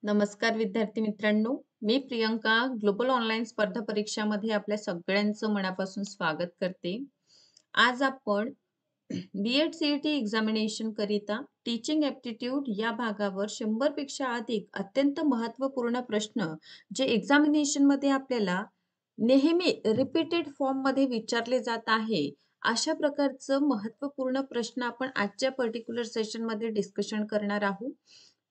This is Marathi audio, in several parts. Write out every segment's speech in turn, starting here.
नमस्कार विद्यार्थी मित्रांनो, मी प्रियंका ग्लोबल ऑनलाईन स्पर्धा परीक्षामध्ये आपल्या सगळ्यांचं मनापासून स्वागत करते. आज आपण बी-एड सी-ई-टी एक्झामिनेशन करिता टीचिंग ॲप्टिट्यूड या भागावर 100 पेक्षा अधिक अत्यंत महत्त्वपूर्ण प्रश्न जे एक्झामिनेशनमध्ये आपल्याला नेहमी रिपीटेड फॉर्ममध्ये विचारले जात आहे. अशा प्रकारचं महत्त्वपूर्ण प्रश्न आपण आजच्या पर्टिक्युलर सेशनमध्ये डिस्कशन करणार आहोत.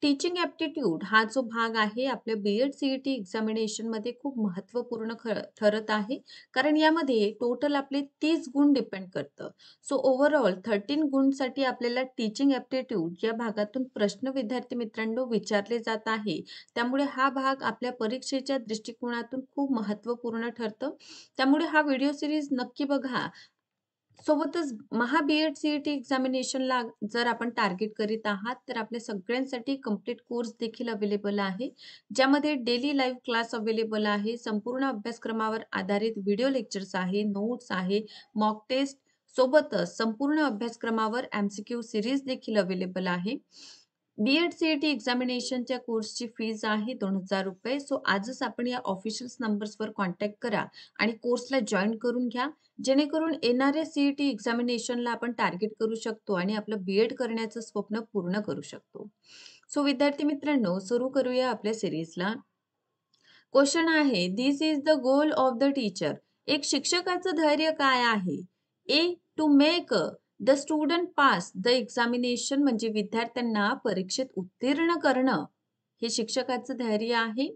टीचिंग ॲप्टिट्यूड हा जो भाग आहे आपल्या बी-एड सी-ई-टी एक्झामिनेशनमध्ये खूप महत्त्वपूर्ण ठरत आहे. कारण यामध्ये टोटल आपले 30 गुण डिपेंड करतं. सो ओव्हरऑल 13 गुणसाठी आपल्याला टीचिंग ॲप्टिट्यूड या भागातून प्रश्न विद्यार्थी मित्रांनो विचारले जात आहे. त्यामुळे हा भाग आपल्या परीक्षेच्या दृष्टिकोनातून खूप महत्त्वपूर्ण ठरतं. त्यामुळे हा व्हिडिओ सीरीज नक्की बघा. सोबतच बी-एड सी-ई-टी एक्झामिनेशनला जर आपण टार्गेट करीत आहात, तर आपल्या सगळ्यांसाठी कंप्लीट कोर्स देखील अवेलेबल आहे. ज्यामध्ये डेली लाईव्ह क्लास अवेलेबल आहे. संपूर्ण अभ्यासक्रमावर आधारित व्हिडिओ लेक्चर्स आहे, नोट्स आहे, मॉक टेस्ट सोबतच संपूर्ण अभ्यासक्रमावर एम-सी-क्यू सीरीज देखील अवेलेबल आहे. बी-एड सी-ई-टी एक्झामिनेशनच्या कोर्सची फीज आहे ₹2000. सो आजच आपण या ऑफिशियल नंबर्सवर कॉन्टॅक्ट करा आणि कोर्सला जॉइन करून घ्या. जेणेकरून येणाऱ्या सी-ई-टी एक्झामिनेशनला आपण टार्गेट करू शकतो आणि आपलं बी-एड करण्याचं स्वप्न पूर्ण करू शकतो. सो विद्यार्थी मित्रांनो, सुरू करूया आपल्या सीरीजला. क्वेश्चन आहे, this is the goal of the teacher. एक शिक्षकाचं धैर्य काय आहे? A, to make the student pass the examination म्हणजे विद्यार्थ्यांना परीक्षेत उत्तीर्ण करणं हे शिक्षकाचं धैर्य आहे.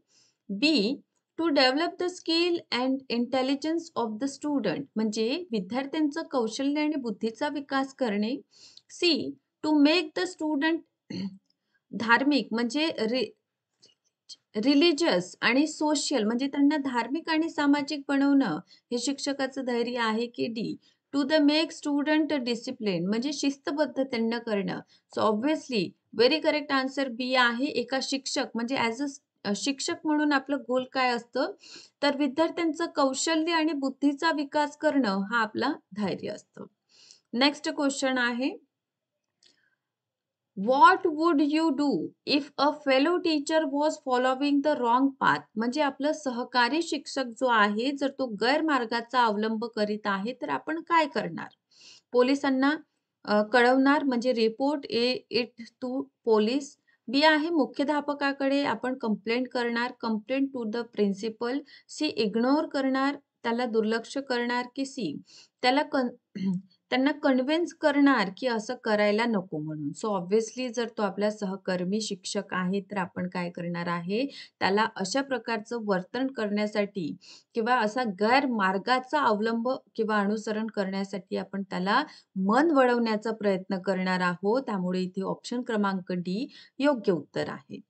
B, to develop the skill and intelligence of the student म्हणजे विद्यार्थ्यांचं कौशल्य आणि बुद्धीचा विकास करणे. C, to make the student धार्मिक म्हणजे रिलिजियस आणि सोशल म्हणजे त्यांना धार्मिक आणि सामाजिक बनवणं हे शिक्षकाचं धैर्य आहे. की D, to the make student discipline म्हणजे शिस्तबद्ध त्यांना करणं. So obviously very correct answer B आहे. एका शिक्षक म्हणजे ॲज अ शिक्षक म्हणून आपलं गोल काय असतं, तर विद्यार्थ्यांचं कौशल्य आणि बुद्धीचा विकास करणं हा आपला धैर्य असतं. नेक्स्ट क्वेश्चन आहे, what would you do if a fellow teacher was following the wrong path म्हणजे आपलं सहकारी शिक्षक जो आहे जर तो गैरमार्गाचा अवलंब करीत आहे तर आपण काय करणार? पोलिसांना कळवणार म्हणजे report it to police. B आहे मुख्याध्यापकाकडे आपण कंप्लेंट करणार, complaint to the principal. C, ignore करणार, त्याला दुर्लक्ष करणार. की सी, त्याला त्यांना कन्व्हिन्स करणार की असं करायला नको म्हणून. सो ऑब्व्हियसली जर तो आपला सहकर्मी शिक्षक आहे, तर आपण काय करणार आहे, त्याला अशा प्रकारचं वर्तन करण्यासाठी किंवा असा गैरमार्गाचा अवलंब किंवा अनुसरण करण्यासाठी आपण त्याला मन वळवण्याचा प्रयत्न करणार आहोत. त्यामुळे इथे ऑप्शन क्रमांक डी योग्य उत्तर आहे.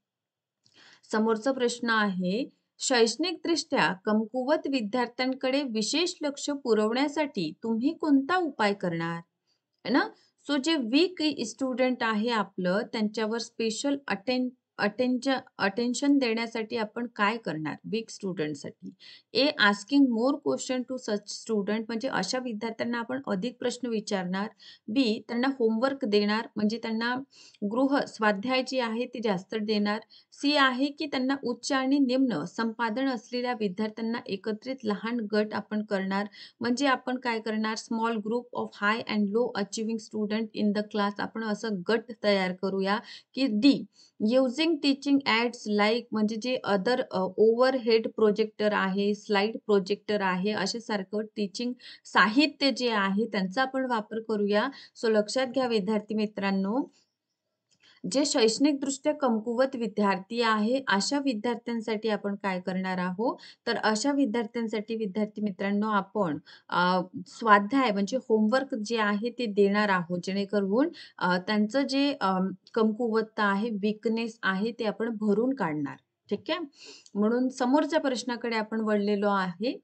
समोरचा प्रश्न आहे, शैक्षणिकदृष्ट्या कमकुवत विद्यार्थ्यांकडे विशेष लक्ष पुरवण्यासाठी तुम्ही कोणता उपाय करणार? है ना? सो जे वीक स्टुडंट आहे आपलं, त्यांच्यावर स्पेशल अटेन्शन देण्यासाठी आपण काय करणार वीक स्टुडंटसाठी? A, asking more question to such student म्हणजे अशा विद्यार्थ्यांना आपण अधिक प्रश्न विचारणार. बी, त्यांना होमवर्क देणार म्हणजे त्यांना स्वाध्याय जी आहे ती जास्त देणार. सी आहे की त्यांना उच्च आणि निम्न संपादन असलेल्या विद्यार्थ्यांना एकत्रित लहान गट आपण करणार. म्हणजे आपण काय करणार, small group of high and low achieving student in the class आपण असं गट तयार करूया. की D, using teaching ads like म्हणजे जे अदर ओव्हरहेड प्रोजेक्टर आहे, स्लाईड प्रोजेक्टर आहे, असे सारखं टीचिंग साहित्य जे आहे त्यांचा आपण वापर करूया. सो लक्षात घ्या विद्यार्थी मित्रांनो, जे शैक्षणिकदृष्ट्या कमकुवत विद्यार्थी आहे, अशा विद्यार्थ्यांसाठी आपण काय करणार आहोत, तर अशा विद्यार्थ्यांसाठी विद्यार्थी मित्रांनो आपण स्वाध्याय म्हणजे होमवर्क जे आहे ते देणार आहोत. जेणेकरून त्यांचं जे कमकुवतता आहे, वीकनेस आहे ते आपण भरून काढणार. ठीक आहे. म्हणून समोरच्या प्रश्नाकडे आपण वळलेलो आहे.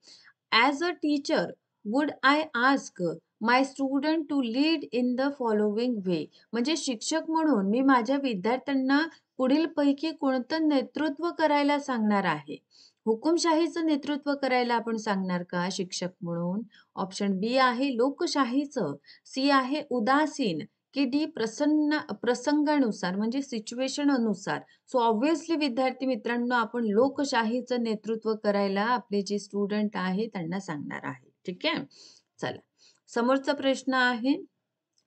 As a teacher would I ask my student to lead in the following way म्हणजे शिक्षक म्हणून मी माझ्या विद्यार्थ्यांना पुढीलपैकी कोणतं नेतृत्व करायला सांगणार आहे? हुकुमशाहीचं नेतृत्व करायला आपण सांगणार का शिक्षक म्हणून? ऑप्शन बी आहे लोकशाहीचं. सी आहे उदासीन. की डी प्रसंगानुसार म्हणजे सिच्युएशन अनुसार. सो ऑब्व्हियसली विद्यार्थी मित्रांनो आपण लोकशाहीचं नेतृत्व करायला आपले जे स्टुडंट आहे त्यांना सांगणार आहे. ठीक आहे. चला समोरचा प्रश्न आहे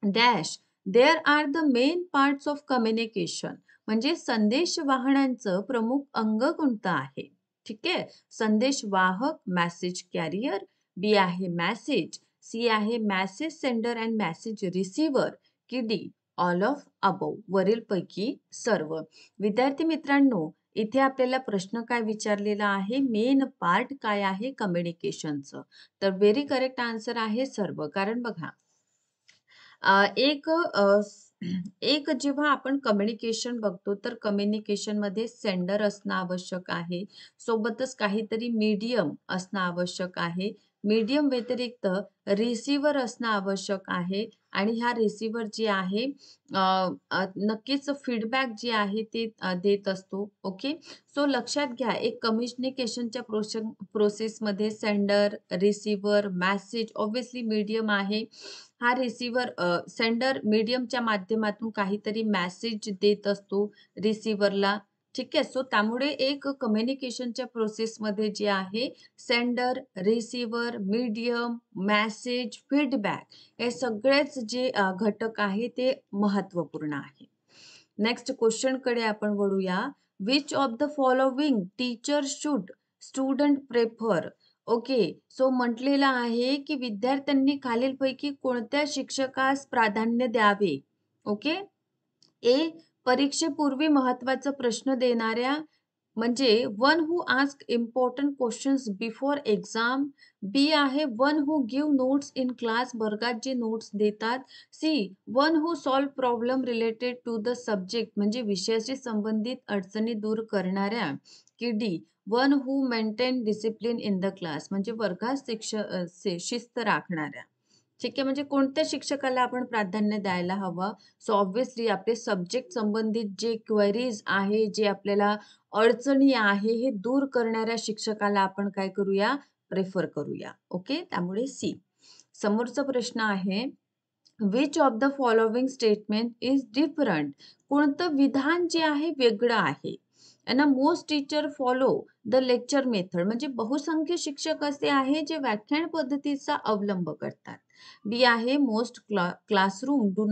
dash there are the main parts of communication म्हणजे संदेश वाहनांचं प्रमुख अंग कोणतं आहे. ठीक आहे. संदेश वाहक मॅसेज कॅरियर, बी आहे मॅसेज, सी आहे message sender and message receiver, की डी ऑल ऑफ अबोव वरीलपैकी सर्व. विद्यार्थी मित्रांनो इथे आपल्याला प्रश्न काय विचारलेला आहे, मेन पार्ट काय आहे कम्युनिकेशनचं. तर व्हेरी करेक्ट आन्सर आहे सर्व. कारण बघा एक जेव्हा आपण कम्युनिकेशन बघतो तर कम्युनिकेशनमध्ये सेंडर असणं आवश्यक आहे. सोबतच काहीतरी मीडियम असणं आवश्यक आहे. मीडियम व्यतिरिक्त रिसिव्हर असणं आवश्यक आहे आणि ह्या रिसिव्हर जे आहे अ, नक्कीच फीडबॅक जे आहे ते देत असतो. ओके. सो लक्षात घ्या एक कम्युनिकेशनच्या प्रोसेसमध्ये sender, receiver, message obviously medium आहे. हा रिसिव्हर सेंडर मीडियमच्या माध्यमातून काहीतरी मेसेज देत असतो रिसिव्हरला. ठीक आहे. सो त्यामुळे एक कम्युनिकेशनच्या प्रोसेसमध्ये जे आहे sender, receiver, medium, message, feedback हे सगळेच जे घटक आहे ते महत्त्वपूर्ण आहे. नेक्स्ट क्वेश्चनकडे आपण वळूया. Which of the following teacher should student prefer. Okay. So म्हटलेलं आहे की विद्यार्थ्यांनी खालीलपैकी कोणत्या शिक्षकास प्राधान्य द्यावे. ओके. ए परीक्षेपूर्वी महत्त्वाचा प्रश्न देणाऱ्या म्हणजे one who ask important questions before exam. B आहे one who give notes in class वर्गात जे नोट्स देतात. C one who solve problem related to the subject म्हणजे विषयाशी संबंधित अडचणी दूर करणाऱ्या. की D one who maintain discipline in the class म्हणजे वर्गात शिस्त राखणाऱ्या. ठीक आहे. म्हणजे कोणत्या शिक्षकाला आपण प्राधान्य द्यायला हवं. सो ऑब्व्हियसली आपले सब्जेक्ट संबंधित जे क्वेरीज आहे, जे आपल्याला अडचणी आहे, हे दूर करणाऱ्या शिक्षकाला आपण काय करूया, प्रेफर करूया. ओके. त्यामुळे सी. समोरचा प्रश्न आहे which of the following statement is different. कोणतं विधान जे आहे वेगळं आहे. आणि most teacher follow the lecture method म्हणजे बहुसंख्य शिक्षक असे आहे जे व्याख्यान पद्धतीचा अवलंब करतात. बी आहे most classroom do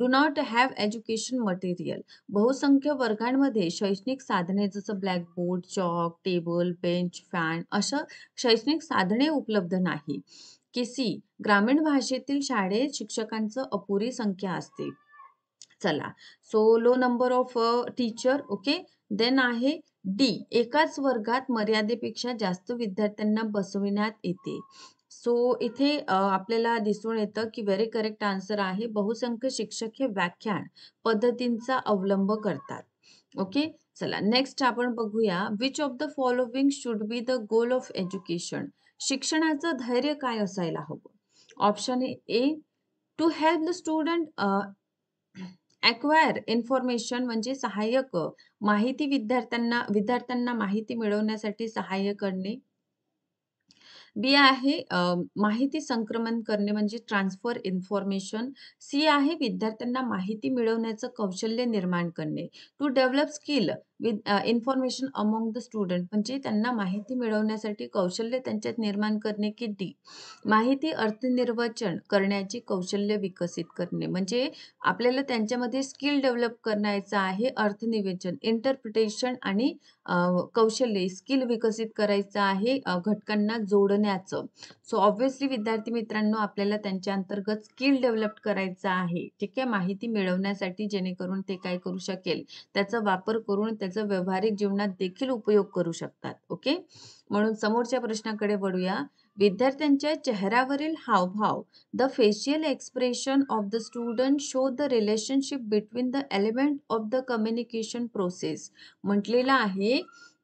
not have education material. बहुसंख्य वर्गांमध्ये शैक्षणिक साधने जसं blackboard, chalk, table, bench, fan अशा शैक्षणिक साधने उपलब्ध नाही. की सी ग्रामीण भाषेतील शाळेत शिक्षकांचं अपुरी संख्या असते. चला so low number of teacher. Okay. Then आहे डी एकाच वर्गात मर्यादेपेक्षा जास्त विद्यार्थ्यांना बसविण्यात येते. सो इथे आपल्याला दिसून येतं की व्हेरी करेक्ट आन्सर आहे बहुसंख्य शिक्षक हे व्याख्यान पद्धतींचा अवलंब करतात. ओके. चला नेक्स्ट आपण बघूया which of the following should be the goal of education. शिक्षणाचं धैर्य काय असायला हवं. Option A to help the student acquire information म्हणजे सहाय्यक माहिती विद्यार्थ्यांना माहिती मिळवण्यासाठी सहाय्य करणे. बी आहे माहिती संक्रमण करणे म्हणजे ट्रान्सफर इन्फॉर्मेशन. सी आहे विद्यार्थ्यांना माहिती मिळवण्याचं कौशल्य निर्माण करणे. To develop skill with information among the student म्हणजे त्यांना माहिती मिळवण्यासाठी कौशल्य त्यांच्यात निर्माण करणे. की डी माहिती अर्थनिर्वचन करण्याची कौशल्य विकसित करणे म्हणजे आपल्याला त्यांच्यामध्ये स्किल डेव्हलप करायचं आहे. अर्थनिवेचन इंटरप्रिटेशन आणि कौशल्य स्किल विकसित करायचं आहे घटकांना जोडण्याचं. सो ऑब्व्हियसली विद्यार्थी मित्रांनो आपल्याला त्यांच्या अंतर्गत स्किल डेव्हलप करायचं आहे. ठीक आहे. माहिती मिळवण्यासाठी जेणेकरून ते काय करू शकेल त्याचा वापर करून त्याचा व्यावहारिक जीवनात देखील उपयोग करू शकतात. ओके. म्हणून समोरच्या प्रश्नाकडे वळूया. विद्यार्थ्यांच्या चेहऱ्यावरील हावभाव the facial expression of the student show the relationship between the element of the communication process. म्हटलेलं आहे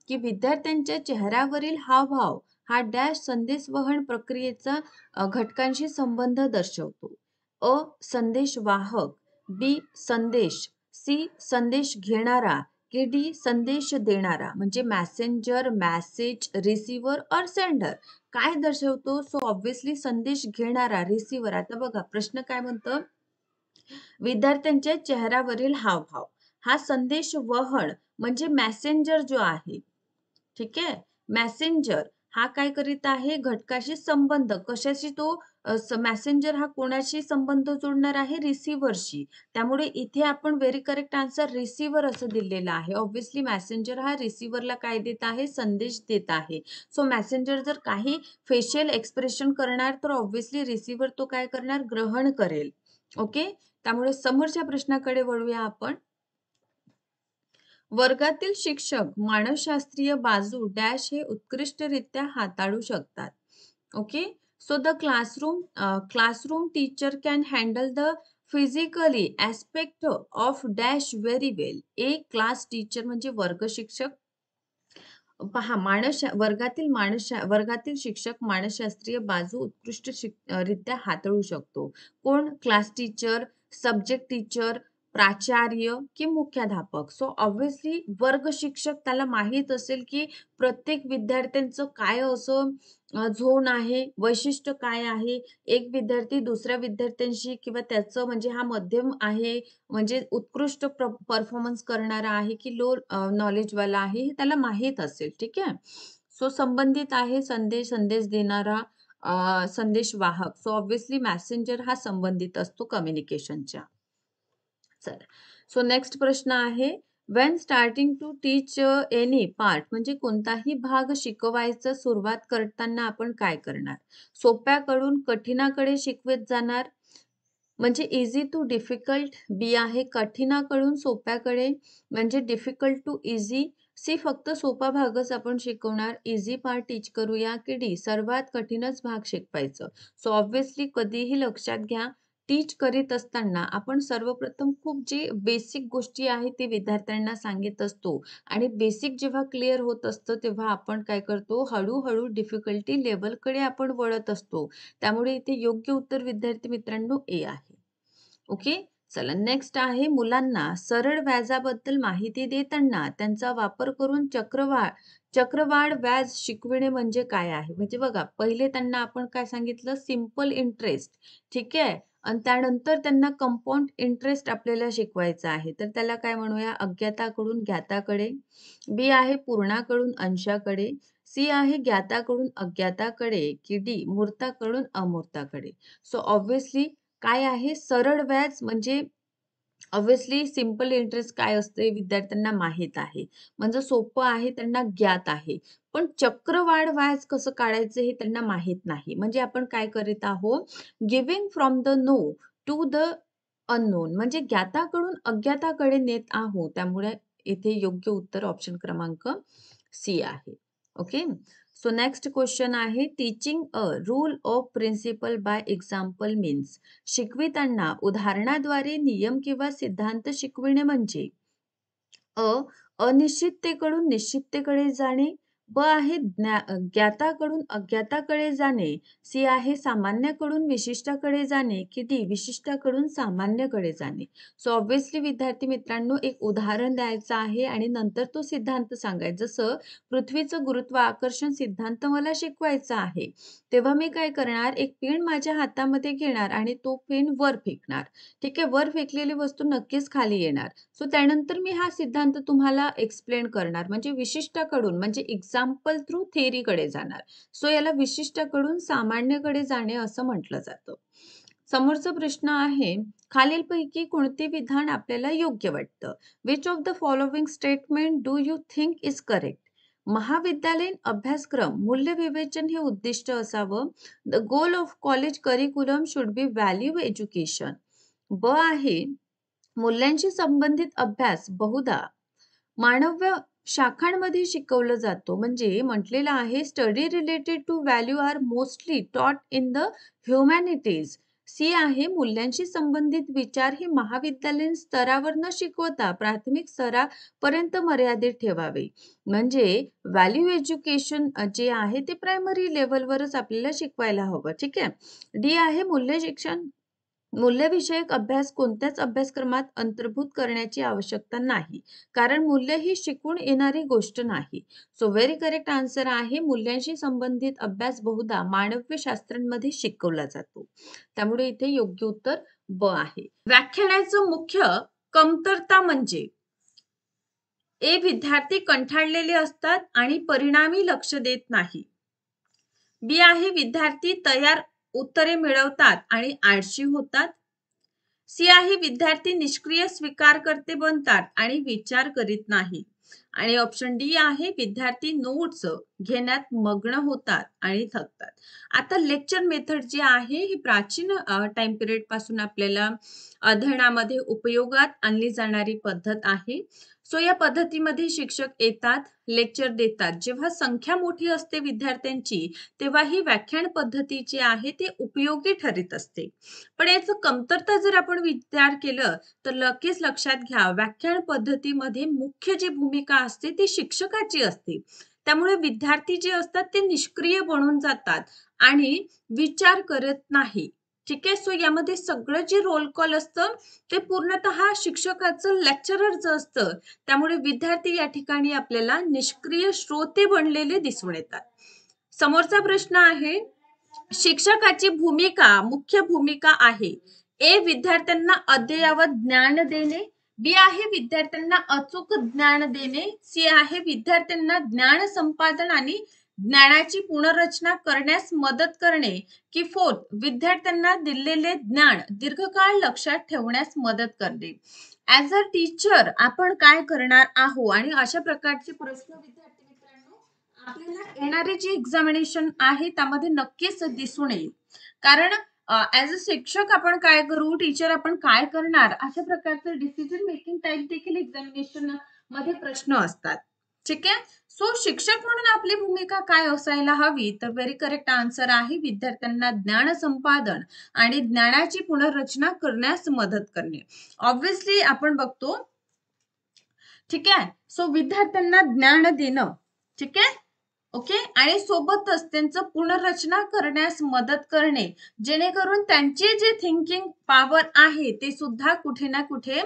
की विद्यार्थ्यांच्या चेहऱ्यावरील हावभाव हा डॅश संदेशवहन प्रक्रियेचा घटकांशी संबंध दर्शवतो. अ संदेश वाहक, बी संदेश, सी संदेश घेणारा, की डी संदेश देणारा म्हणजे मॅसेंजर, मॅसेज, रिसिव्हर और सेंडर. काय दर्शवतो. सो ऑब्व्हियसली संदेश घेणारा रिसिव्हर. आता बघा प्रश्न काय म्हणतं विद्यार्थ्यांच्या चेहऱ्यावरील हावभाव हा संदेश वहन म्हणजे मेसेंजर जो आहे, ठीक आहे. मेसेंजर हा काय करीत आहे? घटकाशी संबंध कशाशी तो मेसेंजर हा कोणाशी संबंध जोडणार आहे? रिसीव्हरशी. त्यामुळे इथे आपण व्हेरी करेक्ट आन्सर रिसीव्हर असं दिलेलं आहे. ऑब्व्हियसली मेसेंजर हा रिसीव्हरला काय देत आहे? संदेश देत आहे. सो मेसेंजर जर काही फेशियल एक्सप्रेशन करणार तर ऑब्व्हियसली रिसीव्हर तो काय करणार? ग्रहण करेल. ओके. त्यामुळे समोरच्या प्रश्नाकडे वळूया आपण. वर्गातील शिक्षक मानसशास्त्रीय बाजू डॅश हे उत्कृष्टरित्या हाताळू शकतात. Okay. So the classroom teacher can handle the physically aspect of dash very well. एक क्लास टीचर म्हणजे वर्ग शिक्षक. पहा वर्गातील शिक्षक मानसशास्त्रीय बाजू रित्या हाताळू शकतो. कोण? क्लास टीचर, सब्जेक्ट टीचर, प्राचार्य की मुख्याध्यापक. सो ऑब्व्हियसली वर्ग शिक्षक त्याला माहीत असेल की प्रत्येक विद्यार्थ्यांचं काय असं झोन आहे, वैशिष्ट्य काय आहे. एक विद्यार्थी दुसऱ्या विद्यार्थ्यांशी किंवा त्याचं म्हणजे हा मध्यम आहे, म्हणजे उत्कृष्ट परफॉर्मन्स करणारा आहे की लो नॉलेजवाला आहे हे त्याला माहीत असेल. ठीक आहे. सो संबंधित आहे संदेश, संदेश देणारा, संदेश वाहक. सो ऑब्व्हियसली मेसेंजर हा संबंधित असतो कम्युनिकेशनच्या. चला. सो नेक्स्ट प्रश्न आहे when starting to teach any part म्हणजे कोणताही भाग शिकवायचा सुरुवात करताना आपण काय करणार? सोप्याकडून कठीणाकडे शिकवत जाणार म्हणजे इझी टू डिफिकल्ट. बी आहे कठीणाकडून सोप्याकडे म्हणजे डिफिकल्ट टू इझी. सी फक्त सोपा भागच आपण शिकवणार, इझी पार्ट टीच करूया. की डी सर्वात कठीणच भाग शिकवायचं. सो ऑब्व्हियसली कधीही लक्षात घ्या टीच करीत असताना आपण सर्वप्रथम खूप जे बेसिक गोष्टी आहेत ते विद्यार्थ्यांना सांगत असतो आणि बेसिक जेव्हा क्लिअर होत असतं तेव्हा आपण काय करतो हळूहळू डिफिकल्टी लेवलकडे आपण वळत असतो. त्यामुळे इथे योग्य उत्तर विद्यार्थी मित्रांनो ए आहे. ओके. चला नेक्स्ट आहे मुलांना सरळ व्याजाबद्दल माहिती देताना त्यांचा वापर करून चक्रवाढ व्याज शिकविणे म्हणजे काय आहे? म्हणजे बघा पहिले त्यांना आपण काय सांगितलं सिंपल इंटरेस्ट. ठीक आहे. आणि त्यानंतर त्यांना कंपाऊंड इंटरेस्ट आपल्याला शिकवायचा आहे. तर त्याला काय म्हणूया अज्ञाताकडून ज्ञाताकडे. बी आहे पूर्णाकडून अंशाकडे. सी आहे ज्ञाताकडून अज्ञाताकडे की डी मूर्ताकडून अमूर्ताकडे. सो ऑब्व्हियसली काय आहे सरळ व्याज म्हणजे ऑब्व्हियसली सिंपल इंटरेस्ट काय असते विद्यार्थ्यांना माहीत आहे. म्हणजे सोपं आहे त्यांना ज्ञात आहे. पण चक्रवाढ व्याज कसं काढायचं हे त्यांना माहीत नाही. म्हणजे आपण काय करीत आहोत giving from the known to the unknown म्हणजे ज्ञाताकडून अज्ञाताकडे नेत आहोत. त्यामुळे इथे योग्य उत्तर ऑप्शन क्रमांक सी आहे. ओके. सो नेक्स्ट क्वेश्चन आहे teaching a rule of principle by example means. शिकविताना उदाहरणाद्वारे नियम किंवा सिद्धांत शिकविणे म्हणजे अ अनिश्चिततेकडून निश्चिततेकडे जाणे. ब आहे ज्ञाताकडून अज्ञाताकडे जाणे. सी आहे सामान्याकडून विशिष्टाकडे जाणे की डी विशिष्टाकडून सामान्याकडे जाणे. सो ऑब्व्हियसली विद्यार्थी मित्रांनो एक उदाहरण द्यायचं आहे आणि नंतर तो सिद्धांत सांगायचा. जसं पृथ्वीचं गुरुत्वाकर्षण सिद्धांत मला शिकवायचा आहे तेव्हा मी काय करणार एक पेन माझ्या हातामध्ये घेणार आणि तो पेन वर फेकणार. ठीक आहे. वर फेकलेली वस्तू नक्कीच खाली येणार. सो त्यानंतर मी हा सिद्धांत तुम्हाला एक्सप्लेन करणार म्हणजे विशिष्टाकडून म्हणजे एक्झाम्पल थ्रू थिअरीकडे जाणार. सो याला विशिष्टाकडून सामान्यकडे जाणे असं म्हटलं जातं. समोरचा प्रश्न आहे खालीलपैकी कोणते विधान आपल्याला योग्य वाटतं? Which of the following statement do you think is correct? महाविद्यालयीन अभ्यासक्रम मूल्यविवेचन हे उद्दिष्ट असावं. The goal of college curriculum should be value education. ब आहे मूल्यांशी संबंधित अभ्यास बहुधा मानव शाखांमध्ये शिकवलं जातो. म्हणजे म्हटलेलं आहे study related to value are mostly taught in the humanities. C आहे मूल्यांशी संबंधित विचार हे महाविद्यालयीन स्तरावर न शिकवता प्राथमिक स्तरापर्यंत मर्यादित ठेवावे. म्हणजे व्हॅल्यू एज्युकेशन जे आहे ते प्रायमरी लेवलवरच आपल्याला शिकवायला हवं. ठीक आहे. डी आहे मूल्य शिक्षण मूल्यविषयक अभ्यास कोणत्याच अभ्यासक्रमात अंतर्भूत करण्याची आवश्यकता नाही, कारण मूल्य ही शिकून येणारी गोष्ट नाही. सो व्हेरी करेक्ट आन्सर आहे, मूल्यांशी संबंधित अभ्यास बहुधा मानवी शास्त्रांमध्ये शिकवला जातो. त्यामुळे इथे योग्य उत्तर ब आहे. व्याख्यानाचं मुख्य कमतरता म्हणजे ए. विद्यार्थी कंटाळलेले असतात आणि परिणामी लक्ष देत नाही. बी आहे, विद्यार्थी तयार उत्तरे मिळवतात आणि आळशी होतात. सी आहे, विद्यार्थी निष्क्रिय स्वीकारकर्ते बनतात आणि विचार करीत नाही. आणि ऑप्शन डी आहे, विद्यार्थी नोट्स घेण्यात मग्न होतात आणि थकतात. आता लेक्चर मेथड जी आहे ही प्राचीन टाइम पिरियड पासून आपल्याला अध्ययनामध्ये उपयोगात आणली जाणारी पद्धत आहे. सो या पद्धतीमध्ये शिक्षक येतात, लेक्चर देतात. जेव्हा संख्या मोठी असते विद्यार्थ्यांची, तेव्हा ही व्याख्यान पद्धती जी आहे ती उपयोगी ठरत असते. पण याचं कमतरता जर आपण विचार केलं तर नक्कीच लक्षात घ्या, व्याख्यान पद्धतीमध्ये मुख्य जी भूमिका असते ती शिक्षकाची असते. त्यामुळे विद्यार्थी जे असतात ते निष्क्रिय बनून जातात आणि विचार करत नाही. ठीक आहे. सो यामध्ये सगळं जे रोल कॉल असतं ते पूर्णतः शिक्षकाचं, लेक्चररचं असतं. त्यामुळे विद्यार्थी या ठिकाणी आपल्याला निष्क्रिय श्रोते बनलेले दिसून येतात. समोरचा प्रश्न आहे, शिक्षकाची भूमिका, मुख्य भूमिका आहे. ए. विद्यार्थ्यांना अद्ययावत ज्ञान देणे. बी आहे, विद्यार्थ्यांना अचूक ज्ञान देणे. सी आहे, विद्यार्थ्यांना ज्ञान संपादन आणि ज्ञानाची पुनर्रचना करण्यास मदत करणे. की फोर्थ, विद्यार्थ्यांना दिलेले ज्ञान दीर्घकाळ लक्षात ठेवण्यास मदत करणे. ऍज अ टीचर आपण काय करणार आहोत आणि अशा प्रकारचे प्रश्न विद्यार्थी मित्रांनो आपल्याला येणारे जे एक्झामिनेशन आहे त्यामध्ये नक्कीच दिसून येईल. कारण ऍज अ शिक्षक आपण काय करू, टीचर आपण काय करणार, अशा प्रकारचं डिसिजन मेकिंग टाइप देखील एक्झामिनेशन मध्ये प्रश्न असतात. ठीक आहे. सो शिक्षक म्हणून आपली भूमिका काय असायला हवी, तर व्हेरी करेक्ट आन्सर आहे, विद्यार्थ्यांना ज्ञान संपादन आणि ज्ञानाची पुनर्रचना करण्यास मदत करणे. ऑब्व्हियसली आपण बघतो. ठीक आहे. सो विद्यार्थ्यांना ज्ञान देणं, ठीक आहे, ओके, आणि सोबतच त्यांचं पुनर्रचना करण्यास मदत करणे, जेणेकरून त्यांची जे थिंकिंग पॉवर आहे ते सुद्धा कुठे ना कुठे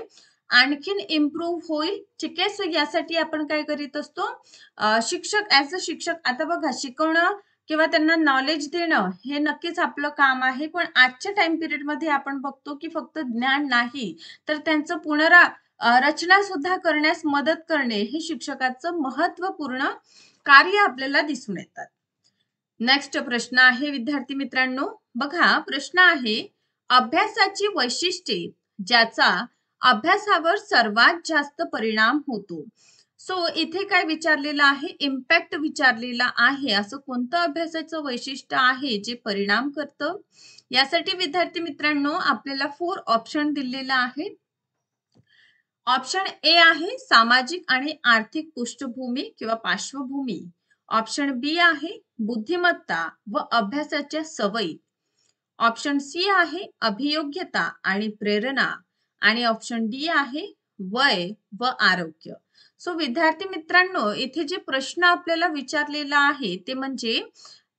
आणखीन इम्प्रूव्ह होईल. ठीक आहे. सो यासाठी आपण काय करीत असतो, शिक्षक ऍज अ शिक्षक, आता बघा, शिकवणं किंवा त्यांना नॉलेज देणं हे नक्कीच आपलं काम आहे. पण आजच्या टाइम पिरियड मध्ये आपण बघतो की फक्त ज्ञान नाही तर त्यांचं रचना सुद्धा करण्यास मदत करणे हे शिक्षकाचं महत्वपूर्ण कार्य आपल्याला दिसून येतात. नेक्स्ट प्रश्न आहे विद्यार्थी मित्रांनो, बघा प्रश्न आहे, अभ्यासाची वैशिष्ट्ये ज्याचा अभ्यासावर सर्वात जास्त परिणाम होतो. सो इथे काय विचारलेलं आहे, इम्पॅक्ट विचारलेला आहे. असं कोणतं अभ्यासाचं वैशिष्ट्य आहे जे परिणाम करतं. यासाठी विद्यार्थी मित्रांनो आपल्याला 4 ऑप्शन दिलेला आहे. ऑप्शन ए आहे, सामाजिक आणि आर्थिक पृष्ठभूमी किंवा पार्श्वभूमी. ऑप्शन बी आहे, बुद्धिमत्ता व अभ्यासाच्या सवयी. ऑप्शन सी आहे, अभियोग्यता आणि प्रेरणा. आणि ऑप्शन डी आहे, वय व आरोग्य. सो विद्यार्थी मित्रांनो इथे जे प्रश्न आपल्याला विचारलेला आहे ते म्हणजे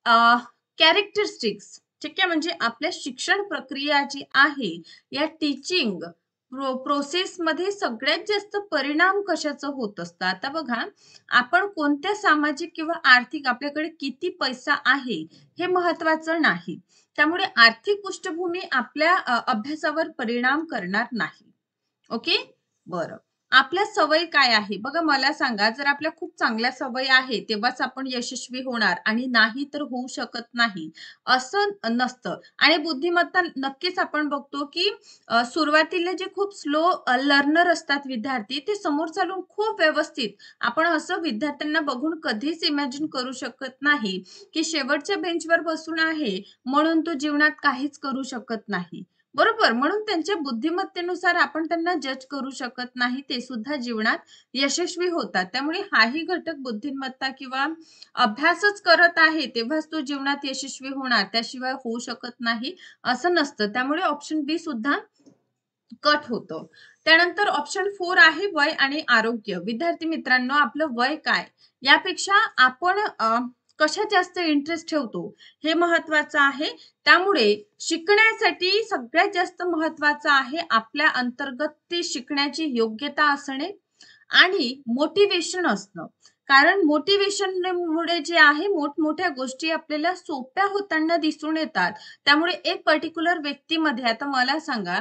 कॅरेक्टरिस्टिक्स. ठीक आहे, म्हणजे आपल्या शिक्षण प्रक्रिया जी आहे या टीचिंग प्रोसेस मध्ये सगळ्यात जास्त परिणाम कशाचं होत असतं. आता बघा, आपण कोणत्या सामाजिक किंवा आर्थिक, आपल्याकडे किती पैसा आहे हे महत्वाचं नाही. त्यामुळे आर्थिक पृष्ठभूमी आपल्या अभ्यासावर परिणाम करणार नाही. ओके, बरं. आपल्या सवयी काय आहे, बघा मला सांगा, जर आपल्या खूप चांगल्या सवयी आहे तेव्हाच आपण यशस्वी होणार आणि नाही तर होऊ शकत नाही असं नसतं. आणि बुद्धिमत्ता नक्कीच आपण बघतो की सुरुवातीला जे खूप स्लो लर्नर असतात विद्यार्थी, ते समोर चालून खूप व्यवस्थित, आपण असं विद्यार्थ्यांना बघून कधीच इमॅजिन करू शकत नाही की शेवटच्या बेंचवर बसून आहे म्हणून तो जीवनात काहीच करू शकत नाही. बरोबर, म्हणून त्यांच्या बुद्धिमत्तेनुसार आपण त्यांना जज करू शकत नाही, ते सुद्धा जीवनात यशस्वी होतात. त्यामुळे हाही घटक, बुद्धिमत्ता किंवा अभ्यासच करत आहे तेव्हाच तो जीवनात यशस्वी होणार, त्याशिवाय होऊ शकत नाही असं नसतं. त्यामुळे ऑप्शन बी सुद्धा कट होतो. त्यानंतर ऑप्शन 4 आहे, वय आणि आरोग्य. विद्यार्थी मित्रांनो आपलं वय काय, यापेक्षा आपण कशात जास्त इंटरेस्ट ठेवतो हे महत्वाचं आहे. त्यामुळे शिकण्यासाठी सगळ्यात जास्त महत्वाचं आहे आपल्या अंतर्गत ते शिकण्याची योग्यता असणे आणि मोटिवेशन असणं. कारण मोटिवेशनमुळे जे आहे मोठमोठ्या गोष्टी आपल्याला सोप्या होताना दिसून येतात. त्यामुळे एक पर्टिक्युलर व्यक्तीमध्ये आता मला सांगा,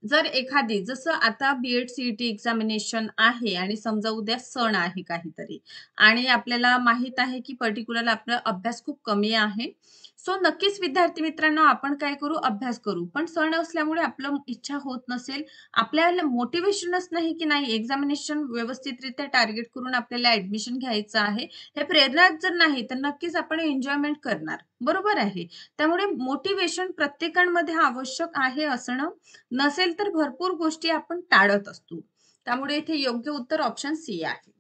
जर एखादी जसं आता बीएड सीईटी एक्झामिनेशन आहे आणि समजा उद्या सण आहे काहीतरी आणि आपल्याला माहित आहे की पर्टिक्युलर आपला अभ्यास खूप कमी आहे. सो नक्कीच विद्यार्थी मित्रांनो आपण काय करू अभ्यास करू. पण सण असल्यामुळे आपलं इच्छा होत नसेल, आपल्याला मोटिवेशनच नाही की नाही एक्झामिनेशन व्यवस्थितरित्या टार्गेट करून आपल्याला ऍडमिशन घ्यायचं आहे. हे प्रेरणाच जर नाही तर नक्कीच आपण एन्जॉयमेंट करणार. बरोबर आहे. त्यामुळे मोटिवेशन प्रत्येकामध्ये आवश्यक आहे असणं. नसेल तर भरपूर गोष्टी आपण टाळत असतो. त्यामुळे इथे योग्य उत्तर ऑप्शन सी आहे.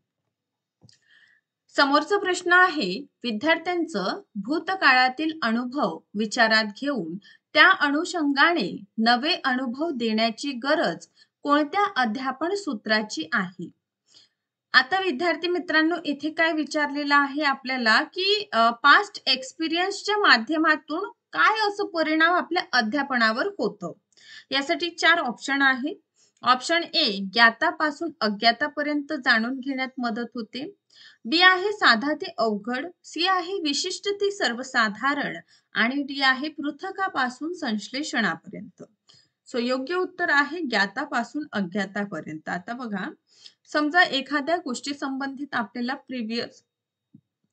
समोरचा प्रश्न आहे विद्यार्थ्यांचं भूतकाळातील अनुभव विचारात घेऊन त्या अनुषंगाने नवे अनुभव देण्याची गरज कोणत्या अध्यापन सूत्राची आहे. आता विद्यार्थी मित्रांनो इथे काय विचारलेलं आहे आपल्याला की पास्ट एक्सपिरियन्सच्या माध्यमातून काय असं परिणाम आपल्या अध्यापनावर होतं. यासाठी 4 ऑप्शन आहे. ऑप्शन ए ज्ञातापासून अज्ञातापर्यंत जाणून घेण्यात मदत होते. बी आहे साधा ते अवघड. सी आहे विशिष्ट ते सर्वसाधारण आणि डी आहे पृथकापासून संश्लेषणापर्यंत. सो योग्य उत्तर आहे ज्ञातापासून अज्ञातापर्यंत. आता बघा समजा एखाद्या गोष्टी संबंधित आपल्याला प्रिव्हियस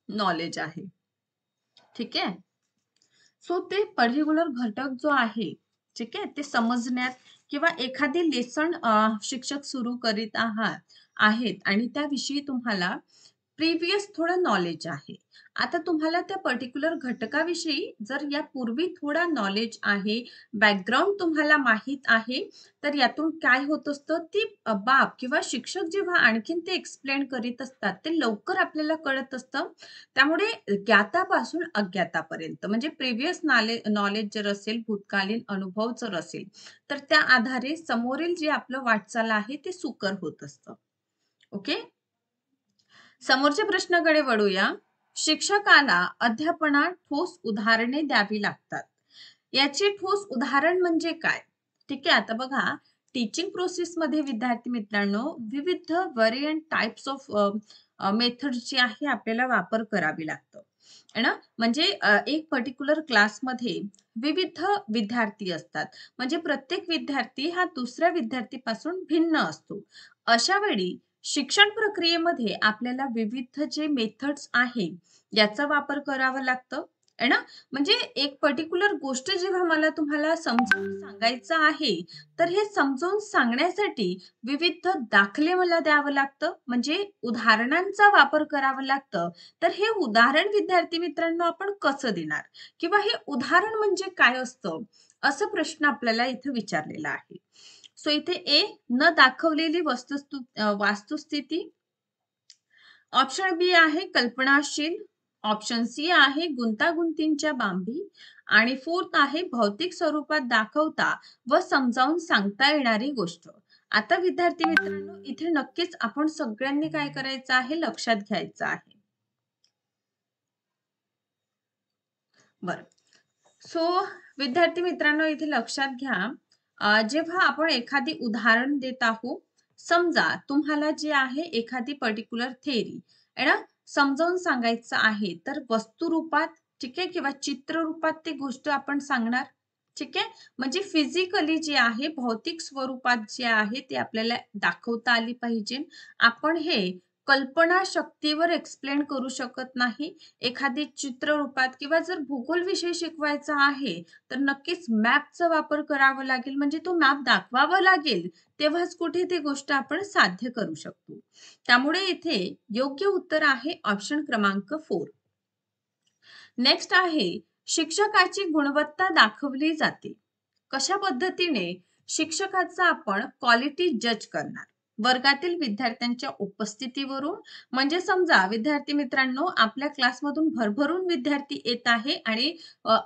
नॉलेज आहे. ठीक आहे. सो ते पर्टिक्युलर घटक जो आहे ठीक आहे ते समजण्यात किंवा एखादी लेसन शिक्षक सुरू करीत आहेत आणि त्याविषयी तुम्हाला प्रिव्हियस थोडं नॉलेज आहे. आता तुम्हाला त्या पर्टिक्युलर घटकाविषयी जर यापूर्वी थोडा नॉलेज आहे, बॅकग्राऊंड तुम्हाला माहित आहे, तर यातून काय होत असतं ती बाब किंवा शिक्षक जेव्हा आणखीन ते एक्सप्लेन करीत असतात ते लवकर आपल्याला कळत असतं. त्यामुळे ज्ञातापासून अज्ञातापर्यंत म्हणजे प्रिव्हियस नॉलेज जर असेल, भूतकालीन अनुभव जर असेल, तर त्या आधारे समोरील जे आपलं वाटचाल आहे ते सुकर होत असतं. ओके. समोरच्या प्रश्नाकडे वळूया. शिक्षकाला अध्यापनात ठोस उदाहरणे द्यावी लागतात. याचे ठोस उदाहरण म्हणजे काय? ठीक आहे. आता बघा टीचिंग प्रोसेस मध्ये विद्यार्थी मित्रांनो विविध व्हेरियंट टाइप्स ऑफ मेथड जी आहे आपल्याला वापर करावी लागतं है ना. म्हणजे एक पर्टिक्युलर क्लासमध्ये विविध विद्यार्थी असतात. म्हणजे प्रत्येक विद्यार्थी हा दुसऱ्या विद्यार्थीपासून भिन्न असतो. अशा वेळी शिक्षण प्रक्रियेमध्ये आपल्याला विविध जे मेथड्स आहे याचा वापर करावा लागतं है ना. म्हणजे एक पर्टिक्युलर गोष्ट जेव्हा मला तुम्हाला समजावून सांगायचं आहे तर हे समजावून सांगण्यासाठी विविध दाखले मला द्यावं लागतं म्हणजे उदाहरणांचा वापर करावा लागतं. तर हे उदाहरण विद्यार्थी मित्रांनो आपण कसं देणार किंवा हे उदाहरण म्हणजे काय असतं असं प्रश्न आपल्याला इथे विचारलेला आहे. सो इथे ए न दाखवलेली वास्तुस्थिती. ऑप्शन बी आहे कल्पनाशील. ऑप्शन सी आहे गुंतागुंतींच्या बांबी आणि फोर्थ आहे भौतिक स्वरूपात दाखवता व समजावून सांगता येणारी गोष्ट. आता विद्यार्थी मित्रांनो इथे नक्कीच आपण सगळ्यांनी काय करायचं आहे लक्षात घ्यायचं आहे. बरं. सो विद्यार्थी मित्रांनो इथे लक्षात घ्या जेव्हा आपण एखादी उदाहरण देत आहोत समजा तुम्हाला जे आहे एखादी पर्टिक्युलर थेरी आहे ना समजावून सांगायचं आहे तर वस्तू रूपात ठीक आहे किंवा चित्र रूपात ती गोष्ट आपण सांगणार. ठीक आहे. म्हणजे फिजिकली जे आहे भौतिक स्वरूपात जे आहे ते आपल्याला दाखवता आली पाहिजे. आपण हे कल्पना शक्तीवर एक्सप्लेन करू शकत नाही. एखादी चित्र रूपात किंवा जर भूगोल विषय शिकवायचा आहे तर नक्कीच मॅपचा वापर करावा लागेल म्हणजे तो मॅप दाखवावा लागेल तेव्हाच कुठे ती गोष्ट आपण साध्य करू शकतो. त्यामुळे इथे योग्य उत्तर आहे ऑप्शन क्रमांक 4. नेक्स्ट आहे शिक्षकाची गुणवत्ता दाखवली जाते. कशा पद्धतीने शिक्षकाचा आपण क्वालिटी जज करणार वर्गातील विद्यार्थ्यांच्या उपस्थितीवरून. म्हणजे समजा विद्यार्थी मित्रांनो आपल्या क्लासमधून भरभरून विद्यार्थी येत आहे आणि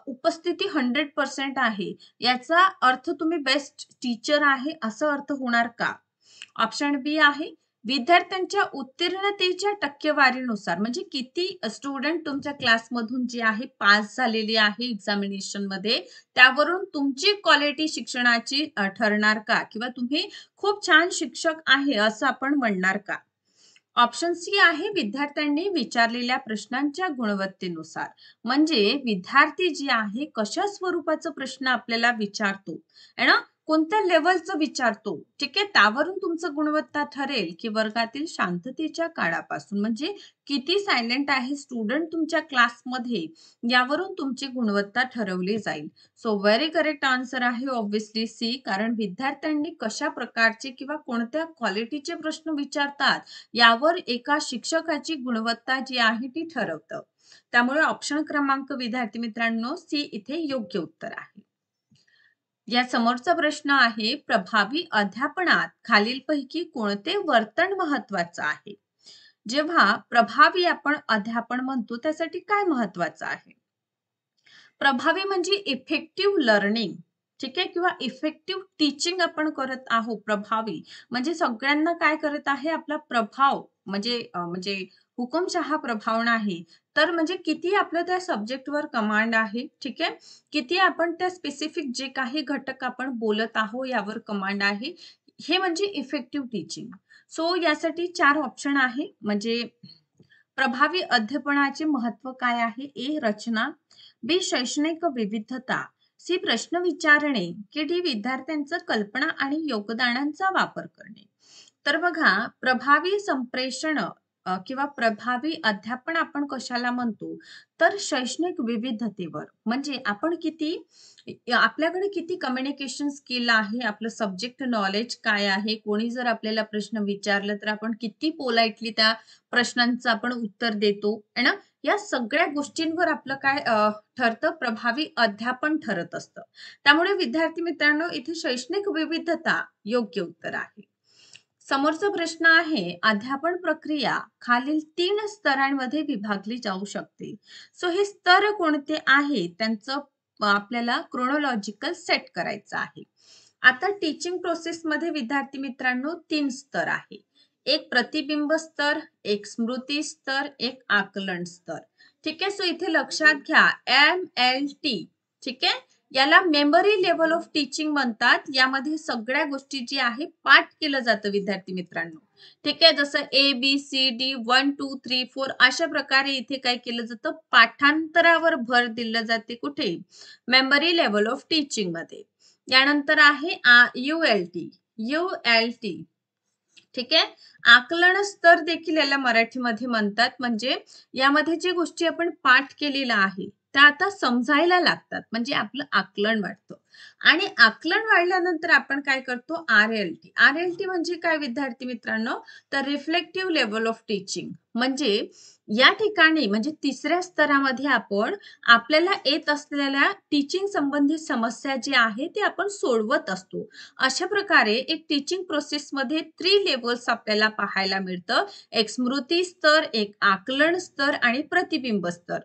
उपस्थिती 100% आहे याचा अर्थ तुम्ही बेस्ट टीचर आहे असं अर्थ होणार का. ऑप्शन बी आहे विद्यार्थ्यांच्या उत्तीर्णतेच्या टक्केवारीनुसार म्हणजे किती स्टुडंट तुमच्या क्लासमधून जे आहे पास झालेले आहे एक्झामिनेशन मध्ये, त्यावरून तुमची क्वालिटी शिक्षणाची ठरणार का, किंवा तुम्ही खूप छान शिक्षक आहे असं आपण म्हणणार का? ऑप्शन सी आहे विद्यार्थ्यांनी विचारलेल्या प्रश्नांच्या गुणवत्तेनुसार. म्हणजे विद्यार्थी जे आहे कशा स्वरूपाचा प्रश्न आपल्याला विचारतो है ना, कोणत्या लेवलचं विचारतो, ठीक आहे, त्यावरून तुमचं गुणवत्ता ठरेल, की वर्गातील शांततेच्या काळापासून म्हणजे किती सायलेंट आहे स्टुडंट तुमच्या क्लासमध्ये, यावरून तुमची गुणवत्ता ठरवली जाईल. सो व्हेरी करेक्ट आन्सर आहे ऑब्विसली सी, कारण विद्यार्थ्यांनी कशा प्रकारचे किंवा कोणत्या क्वालिटीचे प्रश्न विचारतात यावर एका शिक्षकाची गुणवत्ता जी आहे ती ठरवतं. त्यामुळे ऑप्शन क्रमांक विद्यार्थी मित्रांनो सी इथे योग्य उत्तर आहे. या समोरचा प्रश्न आहे, प्रभावी अध्यापनात खालीलपैकी कोणते वर्तन महत्वाचं आहे? जेव्हा प्रभावी आपण अध्यापन म्हणतो त्यासाठी काय महत्वाचं आहे? प्रभावी म्हणजे इफेक्टिव्ह लर्निंग, ठीक आहे, किंवा इफेक्टिव्ह टीचिंग आपण करत आहोत. प्रभावी म्हणजे सगळ्यांना काय करत आहे, आपला प्रभाव म्हणजे हुकुमशहा प्रभाव नाही, तर म्हणजे किती आपलं त्या सब्जेक्टवर कमांड आहे, ठीक आहे, किती आपण त्या स्पेसिफिक जे काही घटक आपण बोलत आहोत यावर कमांड आहे, हे म्हणजे इफेक्टिव्ह टीचिंग. सो यासाठी 4 ऑप्शन आहे. म्हणजे प्रभावी अध्यापनाचे महत्व काय आहे? ए रचना, बी शैक्षणिक विविधता, सी प्रश्न विचारणे, की डी विद्यार्थ्यांचा कल्पना आणि योगदानांचा वापर करणे. तर बघा, प्रभावी संप्रेषण किंवा प्रभावी अध्यापन आपण कशाला म्हणतो, तर शैक्षणिक विविधतेवर. म्हणजे आपण किती, आपल्याकडे किती कम्युनिकेशन स्किल आहे, आपलं सब्जेक्ट नॉलेज काय आहे, कोणी जर आपल्याला प्रश्न विचारलं तर आपण किती पोलाइटली त्या प्रश्नांचं आपण उत्तर देतो है ना, या सगळ्या गोष्टींवर आपलं काय ठरतं, प्रभावी अध्यापन ठरत असतं. त्यामुळे विद्यार्थी मित्रांनो इथे शैक्षणिक विविधता योग्य उत्तर आहे. समोरचा प्रश्न आहे, अध्यापन प्रक्रिया खालील 3 स्तरांमध्ये विभागली जाऊ शकते. सो हे स्तर कोणते आहे त्यांचं आपल्याला क्रोनोलॉजिकल सेट करायचं आहे. आता टीचिंग प्रोसेस मध्ये विद्यार्थी मित्रांनो 3 स्तर आहे. एक प्रतिबिंब स्तर, एक स्मृती स्तर, एक आकलन स्तर. ठीक आहे, सो इथे लक्षात घ्या MLT, ठीक आहे, याला मेमरी लेवल ऑफ टीचिंग म्हणतात. यामध्ये सगळ्या गोष्टी जी आहे पाठ केलं जातं विद्यार्थी मित्रांनो, ठीक आहे, जसं ABCD 1 2 3 4 अशा प्रकारे इथे काय केलं जातं, पाठांतरावर भर दिलं जाते. कुठे? मेमरी लेवल ऑफ टीचिंग मध्ये. यानंतर आहे ULT, ठीक आहे, आकलन स्तर देखील याला मराठीमध्ये म्हणतात. म्हणजे यामध्ये जे गोष्टी आपण पाठ केलेला आहे त्या आता समजायला लागतात, म्हणजे आपलं आकलन वाढतं. आणि आकलन वाढल्यानंतर आपण काय करतो, RLT म्हणजे काय विद्यार्थी मित्रांनो, तर रिफ्लेक्टिव्ह लेवल ऑफ टीचिंग. म्हणजे या ठिकाणी म्हणजे तिसऱ्या स्तरामध्ये आपण आपल्याला येत असलेल्या टीचिंग संबंधित समस्या जी आहे ते आपण सोडवत असतो. अशा प्रकारे एक टीचिंग प्रोसेस मध्ये 3 लेवल्स आपल्याला पाहायला मिळतं. एक स्मृती स्तर, एक आकलन स्तर आणि प्रतिबिंब स्तर.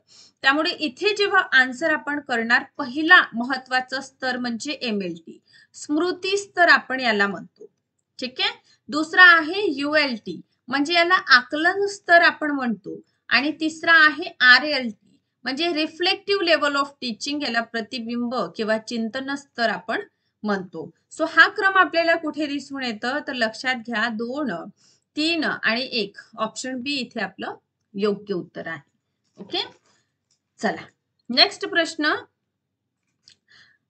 त्यामुळे इथे जेव्हा आन्सर आपण करणार, पहिला महत्वाचा स्तर म्हणजे MLT, स्मृती स्तर आपण याला म्हणतो, ठीक आहे. दुसरा आहे ULT म्हणजे याला आकलन स्तर आपण म्हणतो. आणि तिसरा आहे RLT म्हणजे रिफ्लेक्टिव्ह लेवल ऑफ टीचिंग, याला प्रतिबिंब किंवा चिंतन स्तर आपण म्हणतो. सो हा क्रम आपल्याला कुठे दिसून येतं, तर लक्षात घ्या 2 3 आणि 1 ऑप्शन बी इथे आपलं योग्य उत्तर आहे. ओके, चला नेक्स्ट प्रश्न.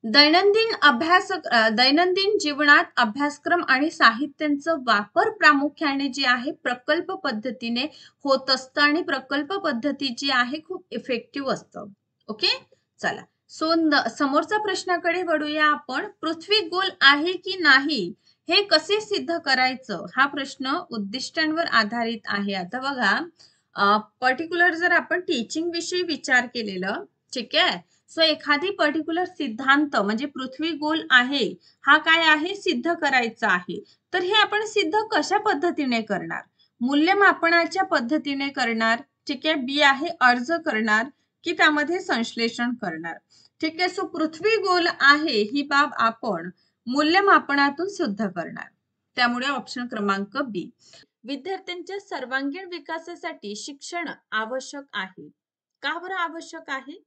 दैनंदिन जीवनात अभ्यासक्रम आणि साहित्यांचं वापर प्रामुख्याने जे आहे प्रकल्प पद्धतीने होत असतं आणि प्रकल्प पद्धती जी आहे खूप इफेक्टिव्ह असतं. ओके, चला सो समोरचा प्रश्नाकडे वळूया आपण. पृथ्वी गोल आहे की नाही हे कसे सिद्ध करायचं, हा प्रश्न उद्दिष्टांवर आधारित आहे. आता बघा, पर्टिक्युलर जर आपण टीचिंग विषयी विचार केलेलं, ठीक आहे, सो एखादी पर्टिक्युलर सिद्धांत म्हणजे पृथ्वी गोल आहे हा काय आहे, सिद्ध करायचा आहे. तर हे आपण सिद्ध कशा पद्धतीने करणार, मूल्यमापनाच्या पद्धतीने करणार, ठीक आहे, बी आहे अर्ज करणार, की त्यामध्ये संश्लेषण करणार. ठीक आहे, सो पृथ्वी गोल आहे ही बाब आपण मूल्यमापनातून सिद्ध करणार. त्यामुळे ऑप्शन क्रमांक बी. विद्यार्थ्यांच्या सर्वांगीण विकासासाठी शिक्षण आवश्यक आहे. का बरं आवश्यक आहे?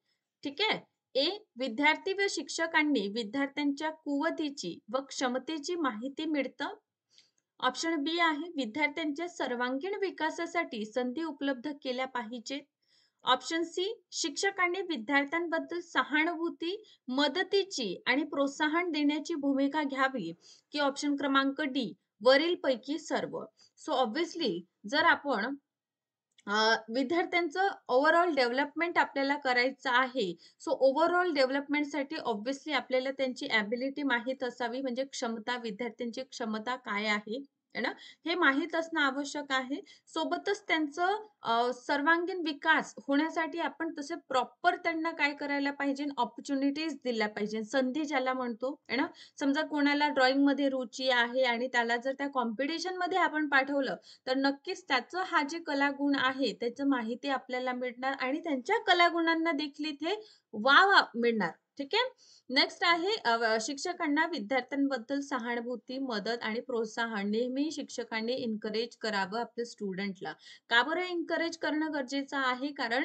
ठीक आहे. ए, विद्यार्थी व शिक्षकांनी विद्यार्थ्यांच्या कुवतीची व क्षमतेची माहिती मिळतं. ऑप्शन बी आहे, विद्यार्थ्यांच्या सर्वांगीण विकासासाठी संधी उपलब्ध केल्या पाहिजेत. ऑप्शन सी, शिक्षकांनी विद्यार्थ्यांबद्दल सहानुभूती, मदतीची आणि प्रोत्साहन देण्याची भूमिका घ्यावी, की ऑप्शन क्रमांक डी, वरील पैकी सर्व. सो ऑब्व्हियसली जर आपण विद्यार्थ्यांचं ओव्हरऑल डेव्हलपमेंट आपल्याला करायचं आहे. सो ओव्हरऑल डेव्हलपमेंटसाठी ऑब्व्हियसली आपल्याला त्यांची ॲबिलिटी माहीत असावी, म्हणजे क्षमता, विद्यार्थ्यांची क्षमता काय आहे, है ना? हे माहीत असणं आवश्यक आहे. सोबतच त्यांचं सर्वांगीण विकास होण्यासाठी आपण तसे प्रॉपर त्यांना काय करायला पाहिजे, अपॉर्च्युनिटीज दिल्या पाहिजे, संधी ज्याला म्हणतो, है ना? समजा कोणाला ड्रॉइंगमध्ये रुची आहे आणि त्याला जर त्या कॉम्पिटिशनमध्ये आपण पाठवलं, तर नक्कीच त्याचं हा जे कलागुण आहे त्याचं माहिती आपल्याला मिळणार आणि त्यांच्या कलागुणांना देखील इथे वाव मिळणार. ठीक आहे. नेक्स्ट आहे शिक्षकांना विद्यार्थ्यांबद्दल सहानुभूती, मदत आणि प्रोत्साहन नेहमी शिक्षकांनी एन्करेज करावं आपल्या स्टुडंटला. का बरं एन्करेज करणं गरजेचं आहे? कारण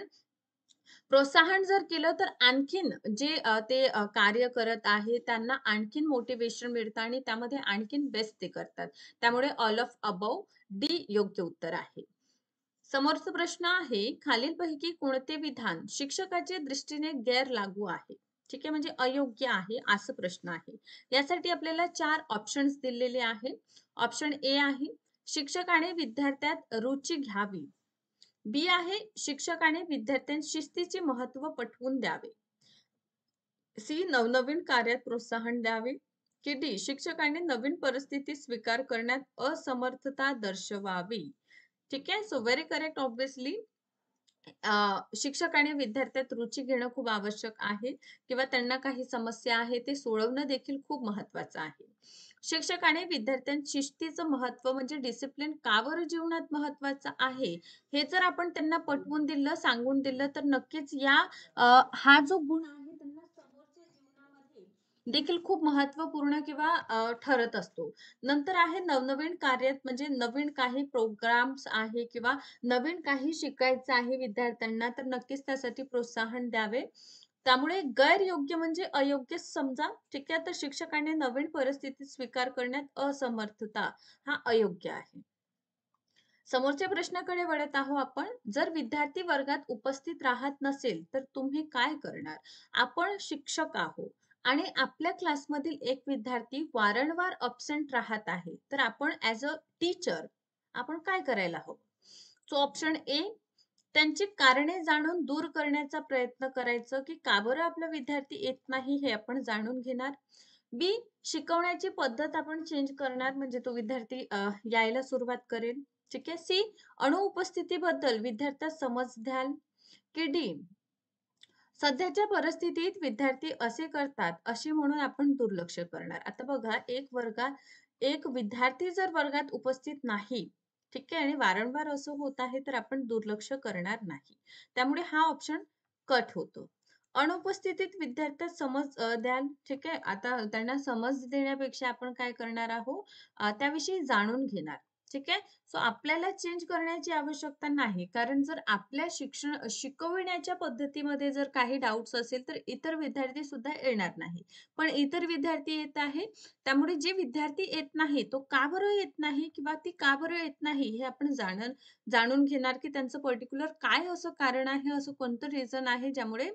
प्रोत्साहन जर केलं तर आणखीन जे ते कार्य करत आहे त्यांना आणखीन मोटिवेशन मिळतं आणि त्यामध्ये आणखीन बेस्ट ते करतात. त्यामुळे ऑल ऑफ अबव डी योग्य उत्तर आहे. समोरचा प्रश्न आहे, खालीलपैकी कोणते विधान शिक्षकाच्या दृष्टीने गैरलागू आहे? ठीक आहे, म्हणजे अयोग्य आहे असं प्रश्न आहे. यासाठी आपल्याला 4 ऑप्शन्स दिलेले आहेत. ऑप्शन ए आहे, शिक्षकाने विद्यार्थ्यात रुची घ्यावी. बी आहे, शिक्षकाने विद्यार्थ्यांस शिस्तीचे महत्त्व पटवून द्यावे. सी, नवनवीन कार्यात प्रोत्साहन द्यावे. की डी, शिक्षकांनी नवीन परिस्थिती स्वीकार करण्यात असमर्थता दर्शवावी. ठीक आहे. So very correct. ऑब्व्हियसली शिक्षकाने विद्यार्थ्यात रुची घेणं खूप आवश्यक आहे किंवा त्यांना काही समस्या आहे ते सोडवणं देखील खूप महत्वाचं आहे. शिक्षकाने विद्यार्थ्यांत शिस्तीचं महत्व म्हणजे डिसिप्लिन का बरं जीवनात महत्वाचं आहे हे जर आपण त्यांना पटवून दिलं, सांगून दिलं, तर नक्कीच हा जो गुण आहे त्यांना समोरच्या जीवनामध्ये देखील खूप महत्वपूर्ण किंवा ठरत असतो. नंतर आहे नवनवीन कार्यात, म्हणजे नवीन काही प्रोग्राम्स आहे किंवा नवीन काही शिकायचं आहे विद्यार्थ्यांना, तर नक्कीच त्यासाठी प्रोत्साहन द्यावे. त्यामुळे गैरयोग्य म्हणजे अयोग्य समजा. ठीक आहे. तर शिक्षकाने नवीन परिस्थिती स्वीकार करण्यात असमर्थता हा अयोग्य आहे. समोरच्या प्रश्नाकडे वळत आहोत आपण. जर विद्यार्थी वर्गात उपस्थित राहत नसेल तर तुम्ही काय करणार? आपण शिक्षक आहोत आणि आपल्या क्लासमधील एक विद्यार्थी वारंवार अब्सेंट राहत आहे, तर आपण ॲज अ टीचर आपण काय करायला हवं? सो ऑप्शन ए, त्यांची कारणे जाणून दूर करण्याचा प्रयत्न करायचं, की का बरं आपला विद्यार्थी येत नाही हे आपण जाणून घेणार. बी, शिकवण्याची पद्धत आपण चेंज करणार, म्हणजे तो विद्यार्थी यायला सुरुवात करेल. ठीक आहे. सी, अनुपस्थितीबद्दल विद्यार्थ्यास समज द्याल. की डी, सध्याच्या परिस्थितीत विद्यार्थी असे करतात अशी म्हणून आपण दुर्लक्ष करणार. आता बघा, एक विद्यार्थी जर वर्गात उपस्थित नाही, ठीक आहे, आणि वारंवार असं होत आहे, तर आपण दुर्लक्ष करणार नाही. त्यामुळे हा ऑप्शन कट होतो. अनुपस्थितीत विद्यार्थ्यास समज द्याल. ठीक आहे. आता त्यांना समज देण्यापेक्षा आपण काय करणार आहोत, त्याविषयी जाणून घेणार. ठीक आहे. सो आपल्याला चेंज करण्याची आवश्यकता नाही, कारण जर आपल्या शिकविण्याच्या पद्धतीमध्ये जर काही डाउट्स असेल तर इतर विद्यार्थी सुद्धा येणार नाही. पण इतर विद्यार्थी येत आहे, त्यामुळे जे विद्यार्थी येत नाही तो का बरं येत नाही किंवा ती का बरं येत नाही हे आपण जाणून घेणार, की त्यांचं पर्टिक्युलर काय असं कारण आहे, असं कोणतं रिझन आहे ज्यामुळे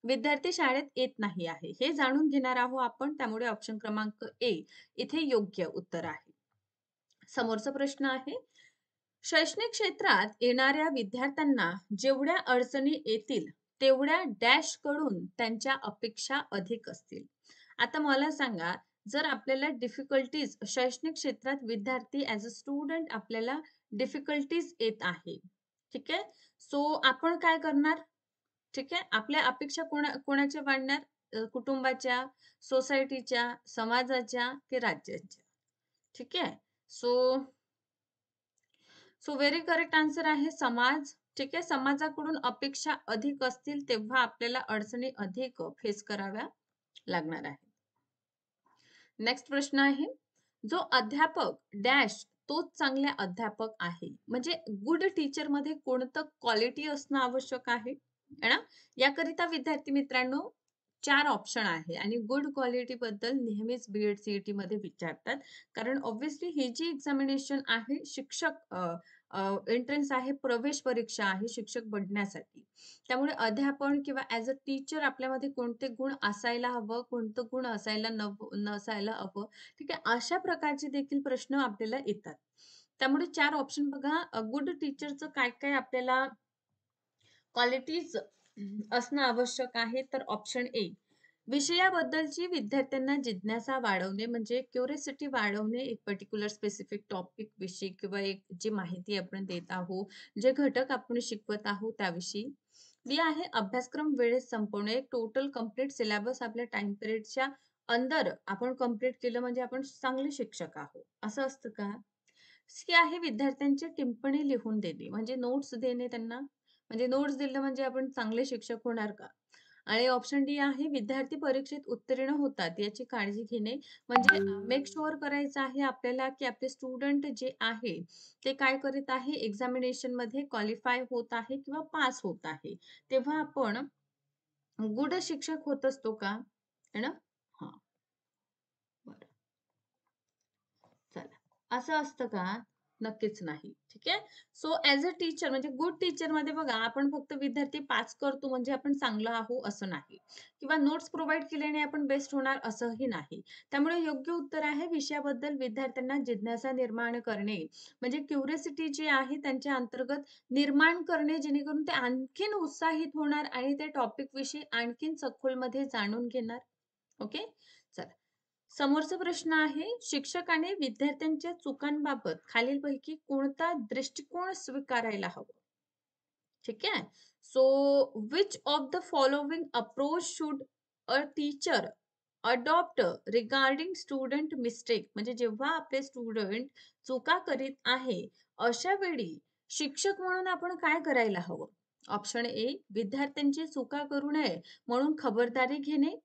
विद्यार्थी शाळेत येत नाही आहे, हे जाणून घेणार आहोत आपण. त्यामुळे ऑप्शन क्रमांक ए इथे योग्य उत्तर आहे. समोरचा प्रश्न आहे, शैक्षणिक क्षेत्रात येणाऱ्या विद्यार्थ्यांना जेवढ्या अडचणी येतील तेवढ्या डॅश कडून त्यांच्या अपेक्षा अधिक असतील. आता मला सांगा, जर आपल्याला डिफिकल्टीज शैक्षणिक क्षेत्रात विद्यार्थी ॲज अ स्टुडंट आपल्याला डिफिकल्टीज येत आहे, ठीक आहे, सो आपण काय करणार? ठीक आहे. आपल्या अपेक्षा कोणाच्या वाढणार? कुटुंबाच्या, सोसायटीच्या, समाजाच्या की राज्याच्या? ठीक आहे. So so very correct answer आहे समाज. ठीक आहे. समाजाकडून अपेक्षा अधिक असतील तेव्हा आपल्याला अडचणी अधिक फेस कराव्या लागणार आहे. नेक्स्ट प्रश्न आहे, जो अध्यापक डॅश तोच चांगला अध्यापक आहे. म्हणजे गुड टीचरमध्ये कोणतं क्वालिटी असणं आवश्यक आहे, आहे ना? याकरिता विद्यार्थी मित्रांनो 4 ऑप्शन आहे आणि गुड क्वालिटीबद्दल नेहमीच बी-एड, सी-ई-टीमध्ये विचारतात. कारण ऑब्व्हियसली ही जी एक्झामिनेशन आहे शिक्षक एंट्रन्स आहे, प्रवेश परीक्षा आहे शिक्षक बनण्यासाठी. त्यामुळे अध्यापन किंवा ॲज अ टीचर आपल्यामध्ये कोणते गुण असायला हवं, कोणतं गुण असायला नसायला हवं, ठीक आहे. अशा प्रकारचे देखील प्रश्न आपल्याला येतात. त्यामुळे 4 ऑप्शन बघा गुड टीचरचं काय-काय आपल्याला क्वालिटीज असणं आवश्यक आहे. तर ऑप्शन ए विषयाबद्दलची विद्यार्थ्यांना जिज्ञासा वाढवणे म्हणजे क्युरिओसिटी वाढवणे, एक पर्टिक्युलर स्पेसिफिक टॉपिक विषयी किंवा एक जी माहिती आपण देत आहोत, जे घटक आपण शिकवत आहोत त्याविषयी. बी आहे अभ्यासक्रम वेळेत संपवणे, एक टोटल कंप्लीट सिलेबस आपल्या टाईम पिरियडच्या अंदर आपण कंप्लीट केलं म्हणजे आपण चांगले शिक्षक आहोत. असं असतं का? सी आहे विद्यार्थ्यांची टिप्पणी लिहून देणे, म्हणजे नोट्स देणे त्यांना. म्हणजे नोट्स दिलं म्हणजे आपण चांगले शिक्षक होणार का? आणि ऑप्शन डी आहे विद्यार्थी परीक्षेत उत्तीर्ण होतात याची काळजी घेणे. म्हणजे मेक शुअर करायचं आहे आपल्याला, की आपले स्टुडंट जे आहे, ते काय करत आहे एक्झामिनेशनमध्ये क्वालिफाय होत आहे किंवा पास होत आहे. तेव्हा आपण गुड शिक्षक होत असतो का? आहे ना? हां, बरं. चला. असं असतं का? नक्कीच नाही. ठीक आहे. सो ॲज अ टीचर म्हणजे गुड टीचरमध्ये बघा आपण फक्त विद्यार्थी पास करतो म्हणजे आपण चांगलं आहोत असं नाही. किंवा नोट्स प्रोव्हाईड केल्याने आपण बेस्ट होणार असंही नाही. त्यामुळे योग्य उत्तर आहे विषयाबद्दल विद्यार्थ्यांना जिज्ञासा निर्माण करणे. म्हणजे क्युरिओसिटी जी आहे त्यांच्या अंतर्गत निर्माण करणे जेणेकरून ते आणखीन उत्साहित होणार आणि त्या टॉपिकविषयी आणखीन सखोलमध्ये जाणून घेणार. ओके. चला. समोरचा प्रश्न आहे, शिक्षकाने विद्यार्थ्यांच्या चुकांबाबत खालीलपैकी कोणता दृष्टिकोन स्वीकारायला हवा? ठीक आहे. So which of the following approach should a teacher adopt regarding student mistake? म्हणजे जेव्हा आपले स्टुडंट चुका करीत आहे, अशा वेळी शिक्षक म्हणून आपण काय करायला हवं? ऑप्शन ए, विद्यार्थ्यांची चुका करू नये म्हणून खबरदारी घेणे.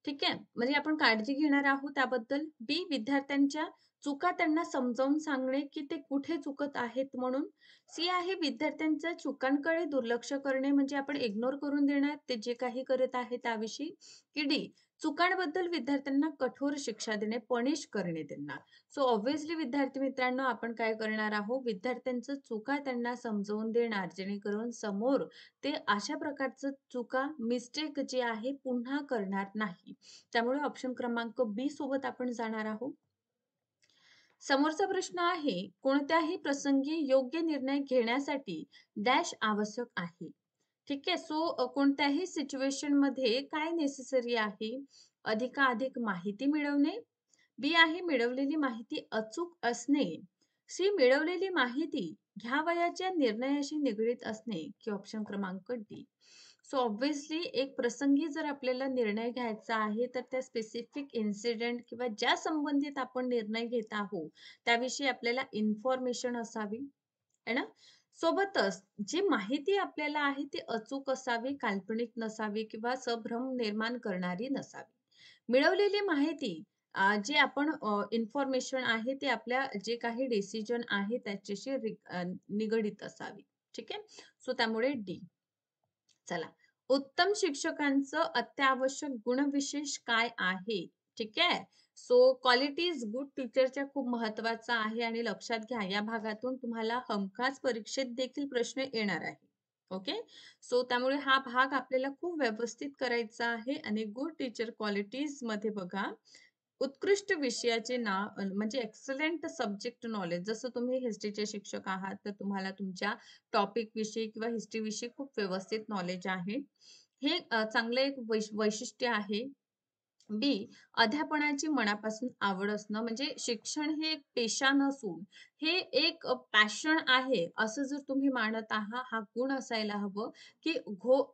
ठीक आहे. म्हणजे आपण काळजी घेणार आहोत त्याबद्दल. बी विद्यार्थ्यांच्या चुका त्यांना समजावून सांगणे, की ते कुठे चुकत आहेत म्हणून. सी आहे विद्यार्थ्यांच्या चुकांकडे दुर्लक्ष करणे म्हणजे आपण इग्नोर करून देणार ते जे काही करत आहे त्याविषयी. की डी चुकांबद्दल विद्यार्थ्यांना कठोर शिक्षा देणे, पनिश करणे त्यांना. सो ऑब्व्हियसली विद्यार्थी मित्रांनो आपण काय करणार आहोत, विद्यार्थ्यांच्या चुका त्यांना समजावून देणार जेणेकरून समोर ते अशा प्रकारचं चुका, मिस्टेक जे आहे पुन्हा करणार नाही. त्यामुळे ऑप्शन क्रमांक बी सोबत आपण जाणार आहोत. समोरचा प्रश्न आहे, कोणत्याही प्रसंगी योग्य निर्णय घेण्यासाठी डॅश आवश्यक आहे. ठीक आहे. सो कोणत्याही सिच्युएशनमध्ये काय नेसेसरी आहे? अधिकाधिक माहिती मिळवणे. बी आहे मिळवलेली माहिती अचूक असणे. सी मिळवलेली माहिती घ्यावयाच्या निर्णयाशी निगडीत असणे की ऑप्शन क्रमांक डी. सो ऑब्व्हियसली एक प्रसंगी जर आपल्याला निर्णय घ्यायचा आहे तर त्या स्पेसिफिक इन्सिडेंट किंवा ज्या संबंधित आपण निर्णय घेत आहोत त्याविषयी आपल्याला इन्फॉर्मेशन असावी, आहे ना? सोबतच जी माहिती आपल्याला आहे ती अचूक असावी, काल्पनिक नसावी किंवा संभ्रम निर्माण करणारी नसावी. मिळवलेली माहिती जे आपण इन्फॉर्मेशन आहे ते आपल्या जे काही डिसिजन आहे त्याच्याशी निगडीत असावी. ठीक आहे. सो त्यामुळे डी. चला. उत्तम शिक्षकांचं अत्यावश्यक गुणविशेष काय आहे? ठीक आहे. सो क्वालिटीज गुड टीचरच्या खूप महत्वाचा आहे आणि लक्षात घ्या या भागातून तुम्हाला हमखास परीक्षेत देखील प्रश्न येणार आहे. ओके. सो त्यामुळे हा भाग आपल्याला खूप व्यवस्थित करायचा आहे आणि गुड टीचर क्वालिटीज मध्ये बघा उत्कृष्ट विषयाचे नाव म्हणजे एक्सलंट सब्जेक्ट नॉलेज. जसं तुम्ही हिस्ट्रीचे शिक्षक आहात तर तुम्हाला तुमच्या टॉपिक विषयी किंवा हिस्ट्री विषयी खूप व्यवस्थित नॉलेज आहे. हे चांगलं एक वैशिष्ट्य आहे. बी अध्यापनाची मनापासून आवड असणं म्हणजे शिक्षण हे एक पेशा नसून हे एक पॅशन आहे असं जर तुम्ही मानत आहात, हा गुण असायला हवं. की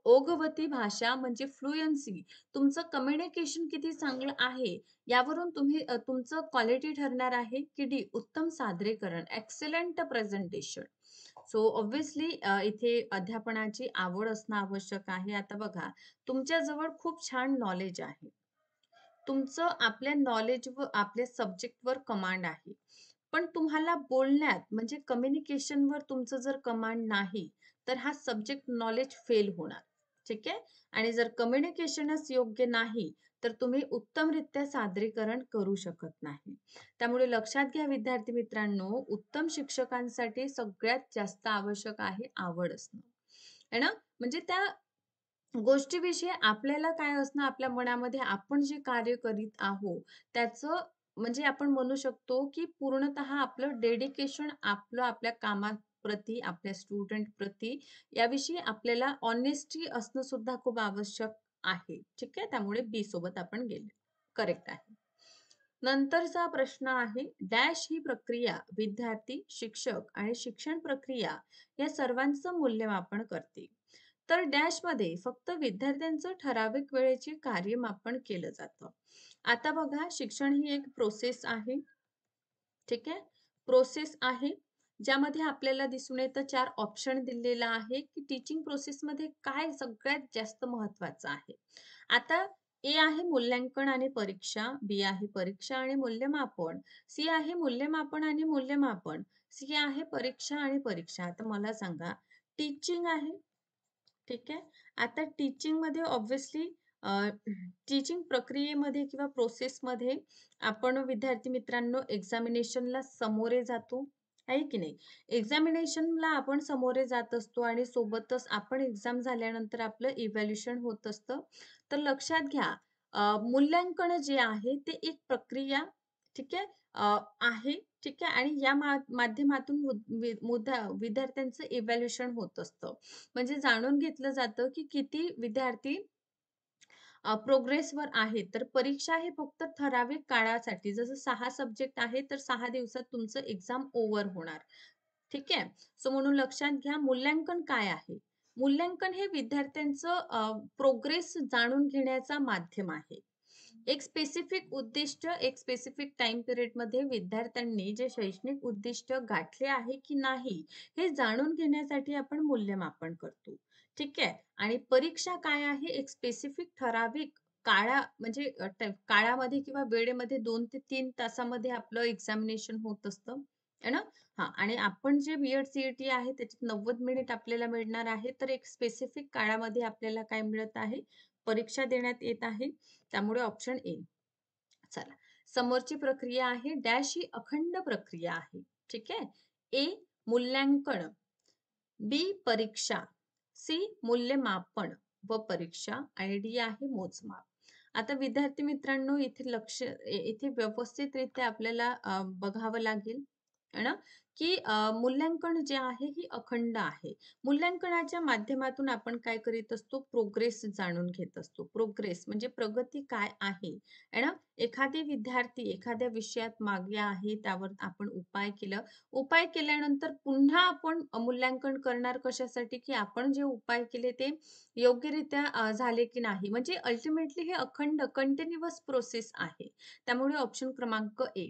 ओघवती भाषा म्हणजे फ्लुएन्सी, तुमचं कम्युनिकेशन किती चांगलं आहे यावरून तुम्ही तुमचं क्वालिटी ठरणार आहे. की डी उत्तम सादरीकरण, एक्सलंट प्रेझेंटेशन. सो ऑब्व्हियसली इथे अध्यापनाची आवड असणं आवश्यक आहे. आता बघा तुमच्या जवळ खूप छान नॉलेज आहे, तुमचं आपल्या नॉलेज व आपल्या सब्जेक्टवर कमांड आहे. पण तुम्हाला बोलण्यात म्हणजे कम्युनिकेशनवर तुमचं जर कमांड नाही, तर हा सब्जेक्ट नॉलेज फेल होणार. ठीक आहे? आणि जर कम्युनिकेशनच योग्य नाही, तर तुम्ही उत्तमरित्या सादरीकरण करू शकत नाही. त्यामुळे लक्षात घ्या विद्यार्थी मित्रांनो, उत्तम शिक्षकांसाठी सगळ्यात जास्त आवश्यक आहे आवड असणं. आहे ना? म्हणजे त्या गोष्टीविषयी आपल्याला काय असणं आपल्या मनामध्ये आपण जे कार्य करीत आहोत, त्याचं म्हणजे आपण म्हणू शकतो, की पूर्णतः आपलं डेडिकेशन आपलं आपल्या कामाप्रती, आपल्या स्टुडंट प्रती याविषयी आपल्याला ऑनेस्टी असणं सुद्धा खूप आवश्यक आहे. ठीक आहे. त्यामुळे बी सोबत आपण गेले. करेक्ट आहे. नंतरचा प्रश्न आहे, डॅश ही प्रक्रिया विद्यार्थी, शिक्षक आणि शिक्षण प्रक्रिया या सर्वांचं मूल्यमापन करते. तर डॅशमध्ये फक्त विद्यार्थ्यांचं ठराविक वेळेचे कार्यमापन केलं जातं. आता बघा, शिक्षण ही एक प्रोसेस आहे. ठीक आहे. प्रोसेस आहे, ज्यामध्ये आपल्याला दिसून येतं 4 ऑप्शन दिलेला आहे, की टीचिंग प्रोसेसमध्ये काय सगळ्यात जास्त महत्त्वाचं आहे. आता ए आहे मूल्यांकन आणि परीक्षा, बी आहे परीक्षा आणि मूल्यमापन, सी आहे मूल्यमापन आणि मूल्यमापन, सी आहे परीक्षा आणि परीक्षा. आता मला सांगा, टीचिंग आहे, ठीक आहे. आता टीचिंगमध्ये ऑब्व्हियसली टीचिंग प्रक्रियेमध्ये किंवा प्रोसेसमध्ये आपण विद्यार्थी मित्रांनो एक्झामिनेशनला समोरे जातो, आहे की नाही? एक्झामिनेशनला आपण समोरे जात असतो आणि सोबतच आपण एक्झाम झाल्यानंतर आपलं इव्हॅल्युएशन होत असतं. तर लक्षात घ्या, मूल्यांकन जे आहे ते एक प्रक्रिया, ठीक आहे, आहे, ठीक आहे आणि या माध्यमातून विद्यार्थ्यांचं इव्हॅल्युएशन होत असतं. म्हणजे जाणून घेतलं जातं, की किती विद्यार्थी प्रोग्रेसवर आहेत. तर परीक्षा हे फक्त ठराविक काळासाठी जसं 6 सब्जेक्ट आहे, तर 6 दिवसात तुमचं एक्झाम ओव्हर होणार. ठीक आहे. सो म्हणून लक्षात घ्या मूल्यांकन काय आहे? मूल्यांकन हे विद्यार्थ्यांचं प्रोग्रेस जाणून घेण्याचा माध्यम आहे. एक स्पेसिफिक उद्दिष्ट, एक स्पेसिफिक टाईम पिरियडमध्ये विद्यार्थ्यांनी जे शैक्षणिक उद्दिष्ट गाठले आहे की नाही, हे जाणून घेण्यासाठी आपण मूल्यमापन करतो. ठीक आहे. आणि परीक्षा काय आहे? एक स्पेसिफिक ठराविक म्हणजे काळामध्ये किंवा वेळेमध्ये 2 ते 3 तासामध्ये आपलं एक्झामिनेशन होत असतं. आहे ना? हां. आणि आपण जे बी-एड, सी-ई-टी आहे त्याच्यात 90 मिनिट आपल्याला मिळणार आहे. तर एक स्पेसिफिक काळामध्ये आपल्याला काय मिळत आहे? परीक्षा देण्यात येत आहे. त्यामुळे ऑप्शन ए. चला. समोरची प्रक्रिया आहे, डॅश ही अखंड प्रक्रिया आहे. ठीक आहे. ए मूल्यांकन, बी परीक्षा, सी मूल्यमापन व परीक्षा आणि डी आहे मोजमाप. आता विद्यार्थी मित्रांनो, इथे व्यवस्थितरित्या आपल्याला बघावं लागेल, आहे ना, की मूल्यांकन जे आहे ही अखंड आहे. मूल्यांकनाच्या माध्यमातून आपण काय करीत असतो? प्रोग्रेस जाणून घेत असतो. प्रोग्रेस म्हणजे प्रगती काय आहे ना? एखादी विद्यार्थी एखाद्या विषयात मागे आहे, त्यावर आपण उपाय केलं. उपाय केल्यानंतर पुन्हा आपण मूल्यांकन करणार कशासाठी, की आपण जे उपाय केले ते योग्यरित्या झाले की नाही. म्हणजे अल्टिमेटली हे अखंड कंटिन्युअस प्रोसेस आहे. त्यामुळे ऑप्शन क्रमांक ए.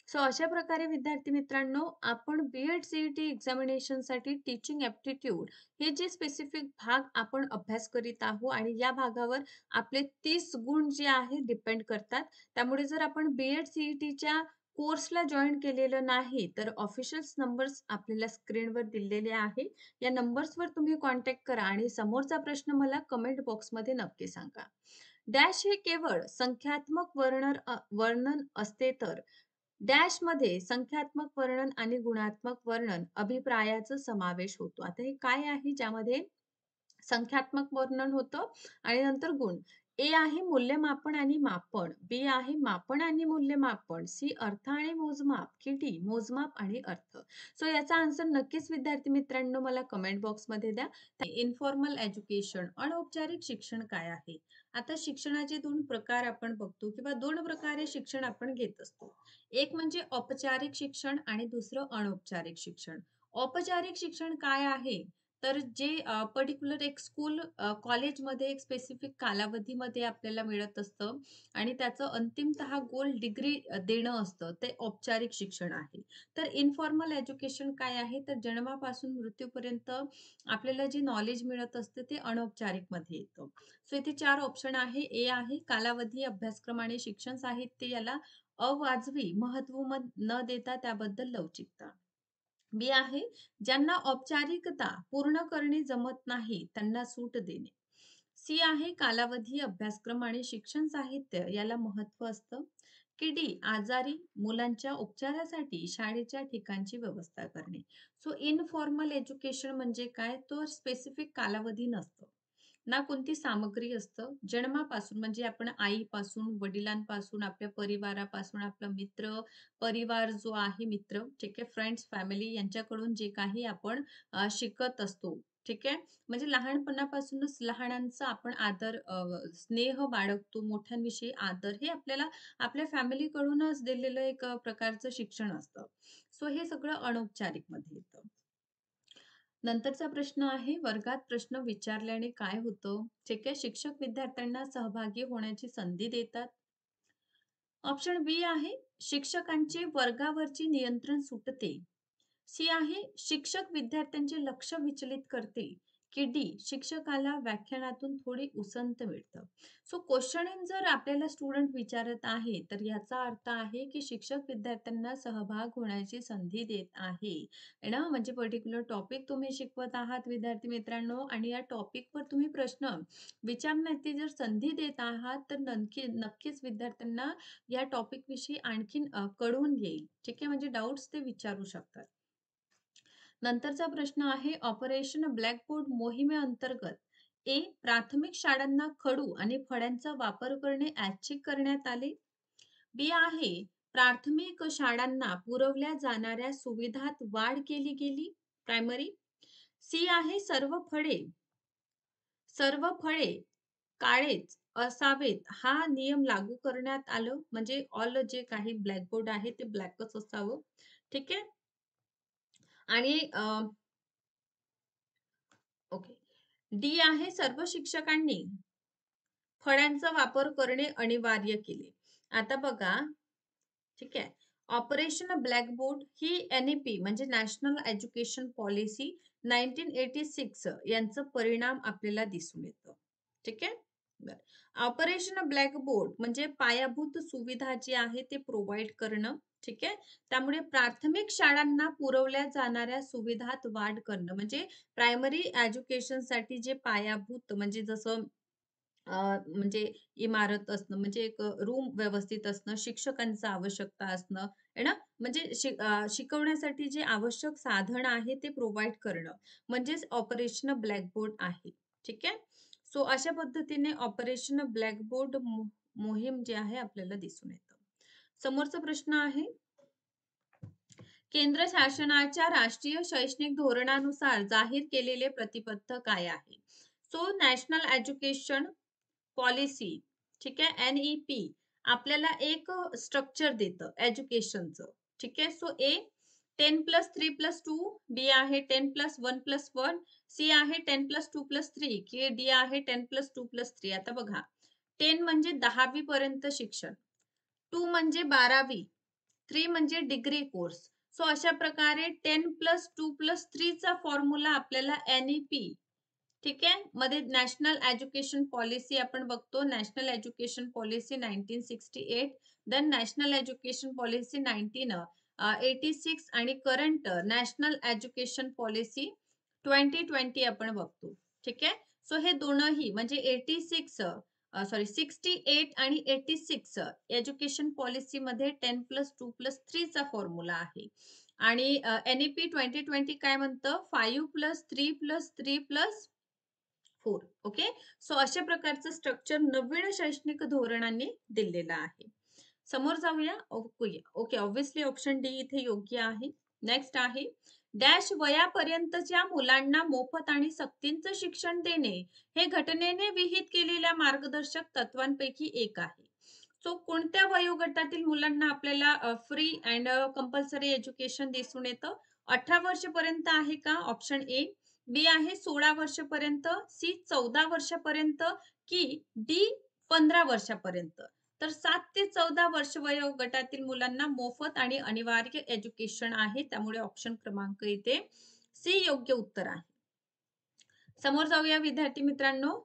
सो अशा प्रकारे विद्यार्थी मित्रांनो, आपण बी-एड, सी-ई-टी एक्झामिनेशनसाठी टीचिंग ॲप्टिट्यूड हे जे स्पेसिफिक भाग आपण अभ्यास करीत आहोत आणि या भागावर आपले 30 गुण जे आहे डिपेंड करतात. त्यामुळे जर आपण बी-एड, सी-ई-टीच्या कोर्सला जॉइन केलेलं नाही, तर ऑफिशियल नंबर्स आपल्याला स्क्रीनवर दिलेले आहे. या नंबर्सवर तुम्ही कॉन्टॅक्ट करा आणि समोरचा प्रश्न मला कमेंट बॉक्समध्ये नक्की सांगा. डॅश हे केवळ संख्यात्मक वर्णन असते तर डॅशमध्ये संख्यात्मक वर्णन आणि गुणात्मक वर्णन अभिप्रायाचा समावेश होतो. आता हे काय आहे ज्यामध्ये संख्यात्मक वर्णन होतं आणि नंतर गुण. ए आहे मूल्यमापन आणि मापन, बी आहे मापन आणि मूल्यमापन, सी अर्थ आणि मोजमाप, की डी मोजमाप आणि अर्थ. सो याचा आन्सर नक्कीच विद्यार्थी मित्रांनो मला कमेंट बॉक्समध्ये द्या. इन्फॉर्मल एज्युकेशन अनौपचारिक शिक्षण काय आहे? आता शिक्षणाचे 2 प्रकार आपण बघतो किंवा 2 प्रकारे शिक्षण आपण घेत असतो. एक म्हणजे औपचारिक शिक्षण आणि दुसरं अनौपचारिक शिक्षण. औपचारिक शिक्षण काय आहे? तर जे पर्टिक्युलर एक स्कूल कॉलेजमध्ये एक स्पेसिफिक कालावधीमध्ये आपल्याला मिळत असतं आणि त्याचं अंतिमतः गोल डिग्री देणं असतं, ते औपचारिक शिक्षण आहे. तर इन्फॉर्मल एज्युकेशन काय आहे? तर जन्मापासून मृत्यूपर्यंत आपल्याला जे नॉलेज मिळत असतं ते अनौपचारिकमध्ये येतं. सो इथे 4 ऑप्शन आहे. ए आहे कालावधी, अभ्यासक्रम आणि शिक्षण साहित्य याला अवाजवी महत्व न देता त्याबद्दल लवचिकता. बी आहे ज्यांना औपचारिकता पूर्ण करणे जमत नाही त्यांना सूट देणे. सी आहे कालावधी, अभ्यासक्रम आणि शिक्षण साहित्य याला महत्व असतं. की डी आजारी मुलांच्या उपचारासाठी शाळेच्या ठिकाणची व्यवस्था करणे. सो इनफॉर्मल एज्युकेशन म्हणजे काय, तो स्पेसिफिक कालावधी नसतो ना कोणती सामग्री असतं. जन्मापासून म्हणजे आपण आईपासून, वडिलांपासून, आपल्या परिवारापासून, आपला मित्र परिवार जो आहे, मित्र, ठीक आहे, फ्रेंड्स, फॅमिली यांच्याकडून जे काही आपण शिकत असतो, ठीक आहे. म्हणजे लहानपणापासूनच लहानांचा आपण आदर, स्नेह बाळगतो, मोठ्यांविषयी आदर, हे आपल्याला आपल्या फॅमिलीकडूनच दिलेलं एक प्रकारचं शिक्षण असतं. सो हे सगळं अनौपचारिक मध्ये येतं. नंतरचा प्रश्न आहे, वर्गात प्रश्न विचारल्याने काय होतं? ठीक आहे, शिक्षक विद्यार्थ्यांना सहभागी होण्याची संधी देतात. ऑप्शन बी आहे, शिक्षकांचे वर्गावरचे नियंत्रण सुटते. सी आहे, शिक्षक विद्यार्थ्यांचे लक्ष विचलित करते. की डी शिक्षकाला व्याख्यानातून थोडी उसंत मिळतं. सो क्वेश्चन जर आपल्याला स्टुडंट विचारत आहे तर याचा अर्थ आहे की शिक्षक विद्यार्थ्यांना सहभाग होण्याची संधी देत आहे, है ना. म्हणजे पर्टिक्युलर टॉपिक तुम्ही शिकवत आहात विद्यार्थी मित्रांनो, आणि या टॉपिकवर तुम्ही प्रश्न विचारण्याची जर संधी देत आहात तर नक्कीच विद्यार्थ्यांना या टॉपिक विषयी आणखीन कळून येईल. ठीक आहे, म्हणजे डाउट्स ते विचारू शकतात. नंतरचा प्रश्न आहे, ऑपरेशन ब्लॅकबोर्ड मोहिमेअंतर्गत ए प्राथमिक शाळांना खडू आणि फळ्यांचा वापर करणे ऐच्छिक करण्यात आले. बी आहे, प्राथमिक शाळांना पुरवल्या जाणाऱ्या सुविधात वाढ केली गेली, प्रायमरी. सी आहे, सर्व फळे काळेच असावेत हा नियम लागू करण्यात आलं, म्हणजे ऑल जे काही ब्लॅकबोर्ड आहे ते ब्लॅकच असावं. ठीक आहे. आणि ओके, डी आहे, सर्व शिक्षकांनी फळ्यांचा वापर करणे अनिवार्य केले. आता बघा, ठीक आहे, ऑपरेशन ब्लॅकबोर्ड ही NEP म्हणजे नॅशनल एज्युकेशन पॉलिसी 1986 यांचा परिणाम आपल्याला दिसून येतो. ठीक आहे. बरं. ऑपरेशन ब्लॅकबोर्ड म्हणजे पायाभूत सुविधा जी आहे ते प्रोव्हाइड करणं. ठीक आहे. त्यामुळे प्राथमिक शाळांना पुरवल्या जाणाऱ्या सुविधात वाढ करणं, म्हणजे प्रायमरी एज्युकेशनसाठी जे पायाभूत म्हणजे जसं म्हणजे इमारत असणं, म्हणजे एक रूम व्यवस्थित असणं, शिक्षकांचं आवश्यकता असणं, आहे ना. म्हणजे शिकवण्यासाठी जे आवश्यक साधन आहे ते प्रोव्हाईड करणं, म्हणजेच ऑपरेशन ब्लॅकबोर्ड आहे. ठीक आहे. सो अशा पद्धतीने ऑपरेशन ब्लॅकबोर्ड मोहीम जी आहे आपल्याला दिसून येतं. समोरचा प्रश्न आहे, केंद्र शासनाच्या राष्ट्रीय शैक्षणिक धोरणानुसार जाहीर केलेले प्रतिबद्ध काय आहे? सो नॅशनल एज्युकेशन पॉलिसी, ठीक आहे, NEP आपल्याला एक स्ट्रक्चर देतं एज्युकेशनचं. ठीक आहे. सो ए 10+3+2, बी आहे 10+1+1, सी आहे 10+2+3, की डी आहे 10+2+3. आता बघा, 10 म्हणजे 10वी पर्यंत शिक्षण, 2 म्हणजे 12वी, 3 म्हणजे डिग्री कोर्स. सो अशा प्रकारे 10+2+3 चा फॉर्म्युला आपल्याला NEP, ठीक आहे, मध्ये नॅशनल एज्युकेशन पॉलिसी आपण बघतो, national education policy 1968, then national education policy 1986 आणि करंट नॅशनल एज्युकेशन पॉलिसी 2020 आपण बघतो. ठीक आहे. सो हे दोनही म्हणजे 68 आणि 86 एज्युकेशन पॉलिसी मध्ये 10+2+3 चा फॉर्म्युला आहे. आणि NEP 2020 काय म्हणतं, 5+3+3+4. ओके. सो अशा प्रकारचं स्ट्रक्चर नवीन शैक्षणिक धोरणाने दिलेलं आहे. समोर जाऊया. ओके, ऑब्व्हियसली ऑप्शन डी इथे योग्य आहे. नेक्स्ट आहे, डॅश वयापर्यंतच्या मुलांना मोफत आणि सक्तीचं शिक्षण देणे हे घटनेने विहित केलेल्या मार्गदर्शक तत्वांपैकी एक आहे. सो कोणत्या वयोगटातील मुलांना आपल्याला फ्री अँड कंपल्सरी एज्युकेशन दिसून येतं? 18 वर्षपर्यंत आहे का? ऑप्शन ए. बी आहे 16 वर्षपर्यंत, सी 14 वर्षापर्यंत, की डी 15 वर्षापर्यंत. तर 7 ते 14 वर्ष वयोगटातील मुलांना मोफत आणि अनिवार्य एज्युकेशन आहे. त्यामुळे ऑप्शन क्रमांक इथे सी योग्य उत्तर आहे. समोर जाऊया विद्यार्थी मित्रांनो.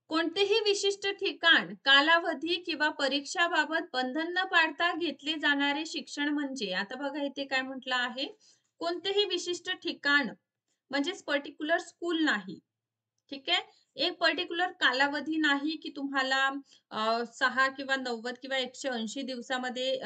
कोणतेही विशिष्ट ठिकाण, कालावधी किंवा परीक्षाबाबत बंधन न पाडता घेतले जाणारे शिक्षण म्हणजे, आता बघा इथे काय म्हटलं आहे, कोणतेही विशिष्ट ठिकाण म्हणजेच पर्टिक्युलर स्कूल नाही. ठीक आहे. एक पर्टिक्युलर कालावधी नाही, की तुम्हाला 6 किंवा 90 किंवा 180 दिवसामध्ये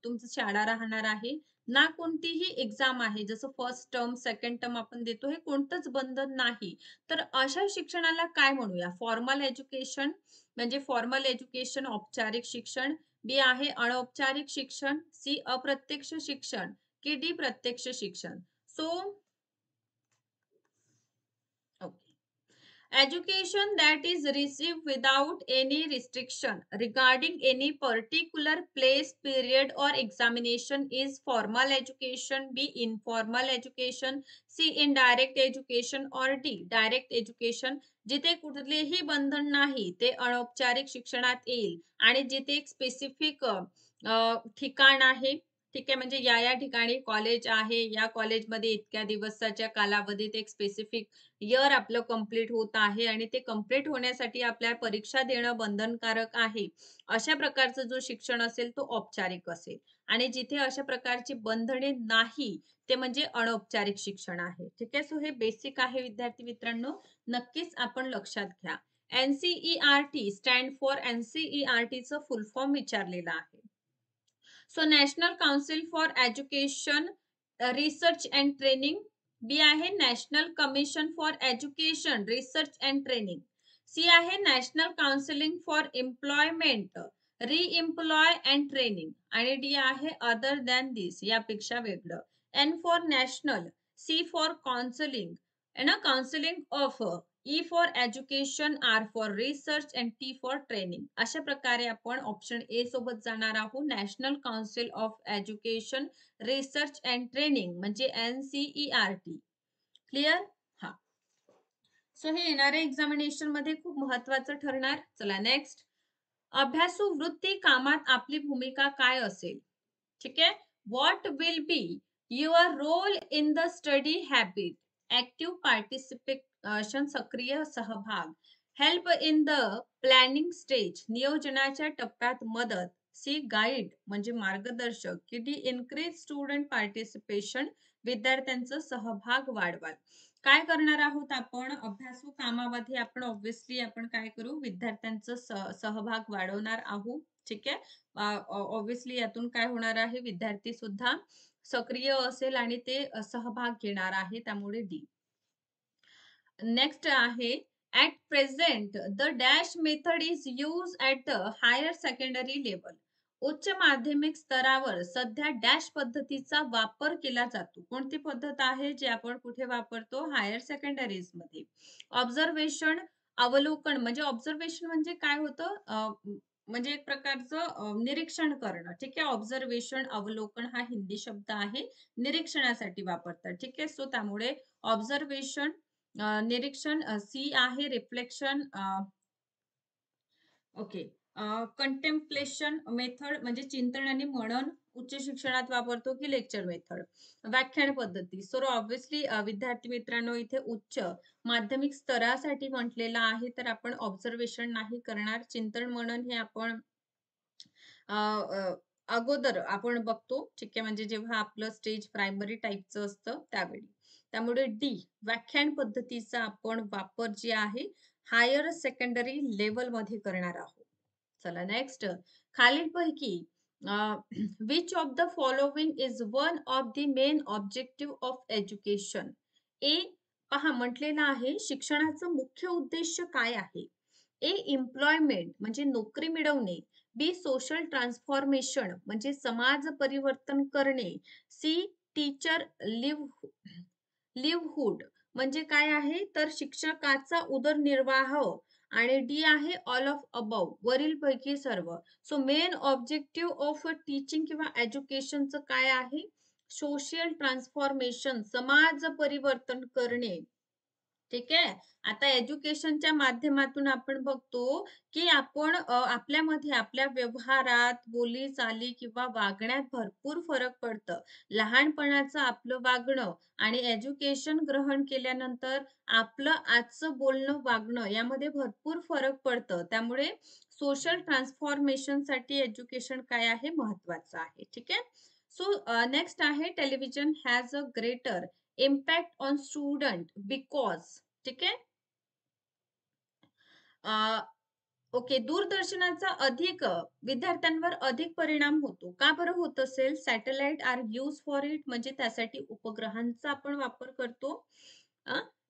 तुमची शाळा राहणार आहे. ना कोणतीही एक्झाम आहे. जसं फर्स्ट टर्म, सेकंड टर्म आपण देतो, हे कोणतंच बंधन नाही. तर अशा शिक्षणाला काय म्हणूया? फॉर्मल एज्युकेशन म्हणजे फॉर्मल एज्युकेशन, औपचारिक शिक्षण. बी आहे अनौपचारिक शिक्षण. सी अप्रत्यक्ष शिक्षण, की डी प्रत्यक्ष शिक्षण. So education that is received without any restriction regarding any particular place, period, or examination is formal education. B. Informal education. C. Indirect education. Or D. Direct education. जिथे कुठलेही बंधन नाही ते अनौपचारिक शिक्षणात येईल आणि जिथे एक स्पेसिफिक ठिकाण आहे. ठीक आहे, म्हणजे या ठिकाणी कॉलेज आहे, या कॉलेजमध्ये इतक्या दिवसाच्या कालावधीत एक स्पेसिफिक इयर आपलं कंप्लीट होत आहे आणि ते कंप्लीट होण्यासाठी आपल्याला परीक्षा देणं बंधनकारक आहे. अशा प्रकारचं जो शिक्षण असेल तो औपचारिक असेल आणि जिथे अशा प्रकारची बंधने नाही ते म्हणजे अनौपचारिक शिक्षण आहे. ठीक आहे. सो हे बेसिक आहे विद्यार्थी मित्रांनो. नक्कीच आपण लक्षात घ्या. NCERT स्टँड फॉर NCERTचं फुल फॉर्म विचारलेला आहे. So national council for education research and training. B आहे national commission for education research and training. C आहे national counselling for employment reemploy and training. आणि डी आहे अदर दॅन दिस, यापेक्षा वेगळं. N for national, C for counselling counselling of, E for education, R for research and T for training. अशा प्रकारे आपण ऑप्शन ए सोबत जाणार आहोत. National council of education research and training म्हणजे NCERT. क्लिअर? हा. सो हे येणाऱ्या एक्झामिनेशन मध्ये खूप महत्वाचं ठरणार. चला नेक्स्ट. अभ्यासू वृत्ती कामात आपली भूमिका काय असेल? ठीक आहे. What will be your role in the study habit? Active participation, सक्रिय सहभाग. Help in the planning stage, नियोजनाच्या टप्प्यात मदत. सी गाईड म्हणजे मार्गदर्शक, की डी इन्क्रीज स्टुडंट पार्टिसिपेशन, विद्यार्थ्यांचा सहभाग वाढवाल. काय करणार आहोत आपण? अभ्यासू कामामध्ये आपण ऑब्व्हियसली आपण काय करू? विद्यार्थ्यांचा सहभाग वाढवणार आहोत. ठीक आहे. ऑब्व्हियसली यातून काय होणार आहे? विद्यार्थी सुद्धा सक्रिय असेल आणि ते सहभाग घेणार आहे. त्यामुळे डी. नेक्स्ट आहे at present the dash method is use at the higher secondary level. उच्च माध्यमिक स्तरावर सध्या डॅश पद्धतीचा वापर केला जातो. कोणती पद्धत आहे जी आपण कुठे वापरतो? हायर सेकंडरीज मध्ये. ऑब्झर्वेशन, अवलोकन म्हणजे ऑब्झर्वेशन म्हणजे काय होतं? म्हणजे एक प्रकारचं निरीक्षण करणं. ठीक आहे. ऑब्झर्वेशन, अवलोकन हा हिंदी शब्द आहे. निरीक्षणासाठी वापरतात. ठीक आहे. सो त्यामुळे ऑब्झर्वेशन, निरीक्षण. सी आहे रिफ्लेक्शन. ओके. कंटेम्प्लेशन मेथड म्हणजे चिंतन आणि मनन उच्च शिक्षणात वापरतो की लेक्चर मेथड. व्याख्यान पद्धती. सो ऑब्व्हियसली विद्यार्थी मित्रांनो इथे उच्च माध्यमिक स्तरासाठी म्हटलेलं आहे, तर आपण ऑब्झर्वेशन नाही करणार. चिंतन मनन हे आपण अगोदर आपण बघतो. ठीक आहे. म्हणजे जेव्हा आपलं स्टेज प्रायमरी टाईपचं असतं त्यावेळी. त्यामुळे डी व्याख्यान पद्धतीचा आपण वापर जे आहे हायर सेकंडरी लेवल मध्ये करणार आहोत. चला नेक्स्ट. खालीलपैकी which of the following is one of the main objective of education? A पहा म्हटलेलं आहे शिक्षणाचं मुख्य उद्देश काय आहे? ए एम्प्लॉयमेंट म्हणजे नोकरी मिळवणे. बी सोशल ट्रान्सफॉर्मेशन म्हणजे समाज परिवर्तन करणे. सी टीचर लिव्हहुड म्हणजे काय आहे? तर शिक्षकाचा उदरनिर्वाह. आणि डी आहे ऑल ऑफ अबव, वरील पैकी सर्व. So main objective of teaching किंवा एज्युकेशनचं काय आहे? सोशल ट्रान्सफॉर्मेशन, समाज परिवर्तन करणे. ठीक आहे. आता एज्युकेशनच्या माध्यमातून आपण बघतो, की आपण आपल्यामध्ये आपल्या व्यवहारात, बोली-चाली किंवा वागण्यात भरपूर फरक पडतं. लहानपणाचं आपलं वागणं आणि एज्युकेशन ग्रहण केल्यानंतर आपलं आजचं बोलणं, वागणं यामध्ये भरपूर फरक पडतं. त्यामुळे सोशल ट्रान्सफॉर्मेशनसाठी एज्युकेशन काय आहे? महत्त्वाचं आहे. ठीक आहे. सो नेक्स्ट आहे television has a greater impact on student because ठीक आहे. ओके. दूरदर्शनाचा अधिक विद्यार्थ्यांवर अधिक परिणाम होतो. का बरं होत असेल? Satellite are use for it म्हणजे त्यासाठी उपग्रहांचा आपण वापर करतो.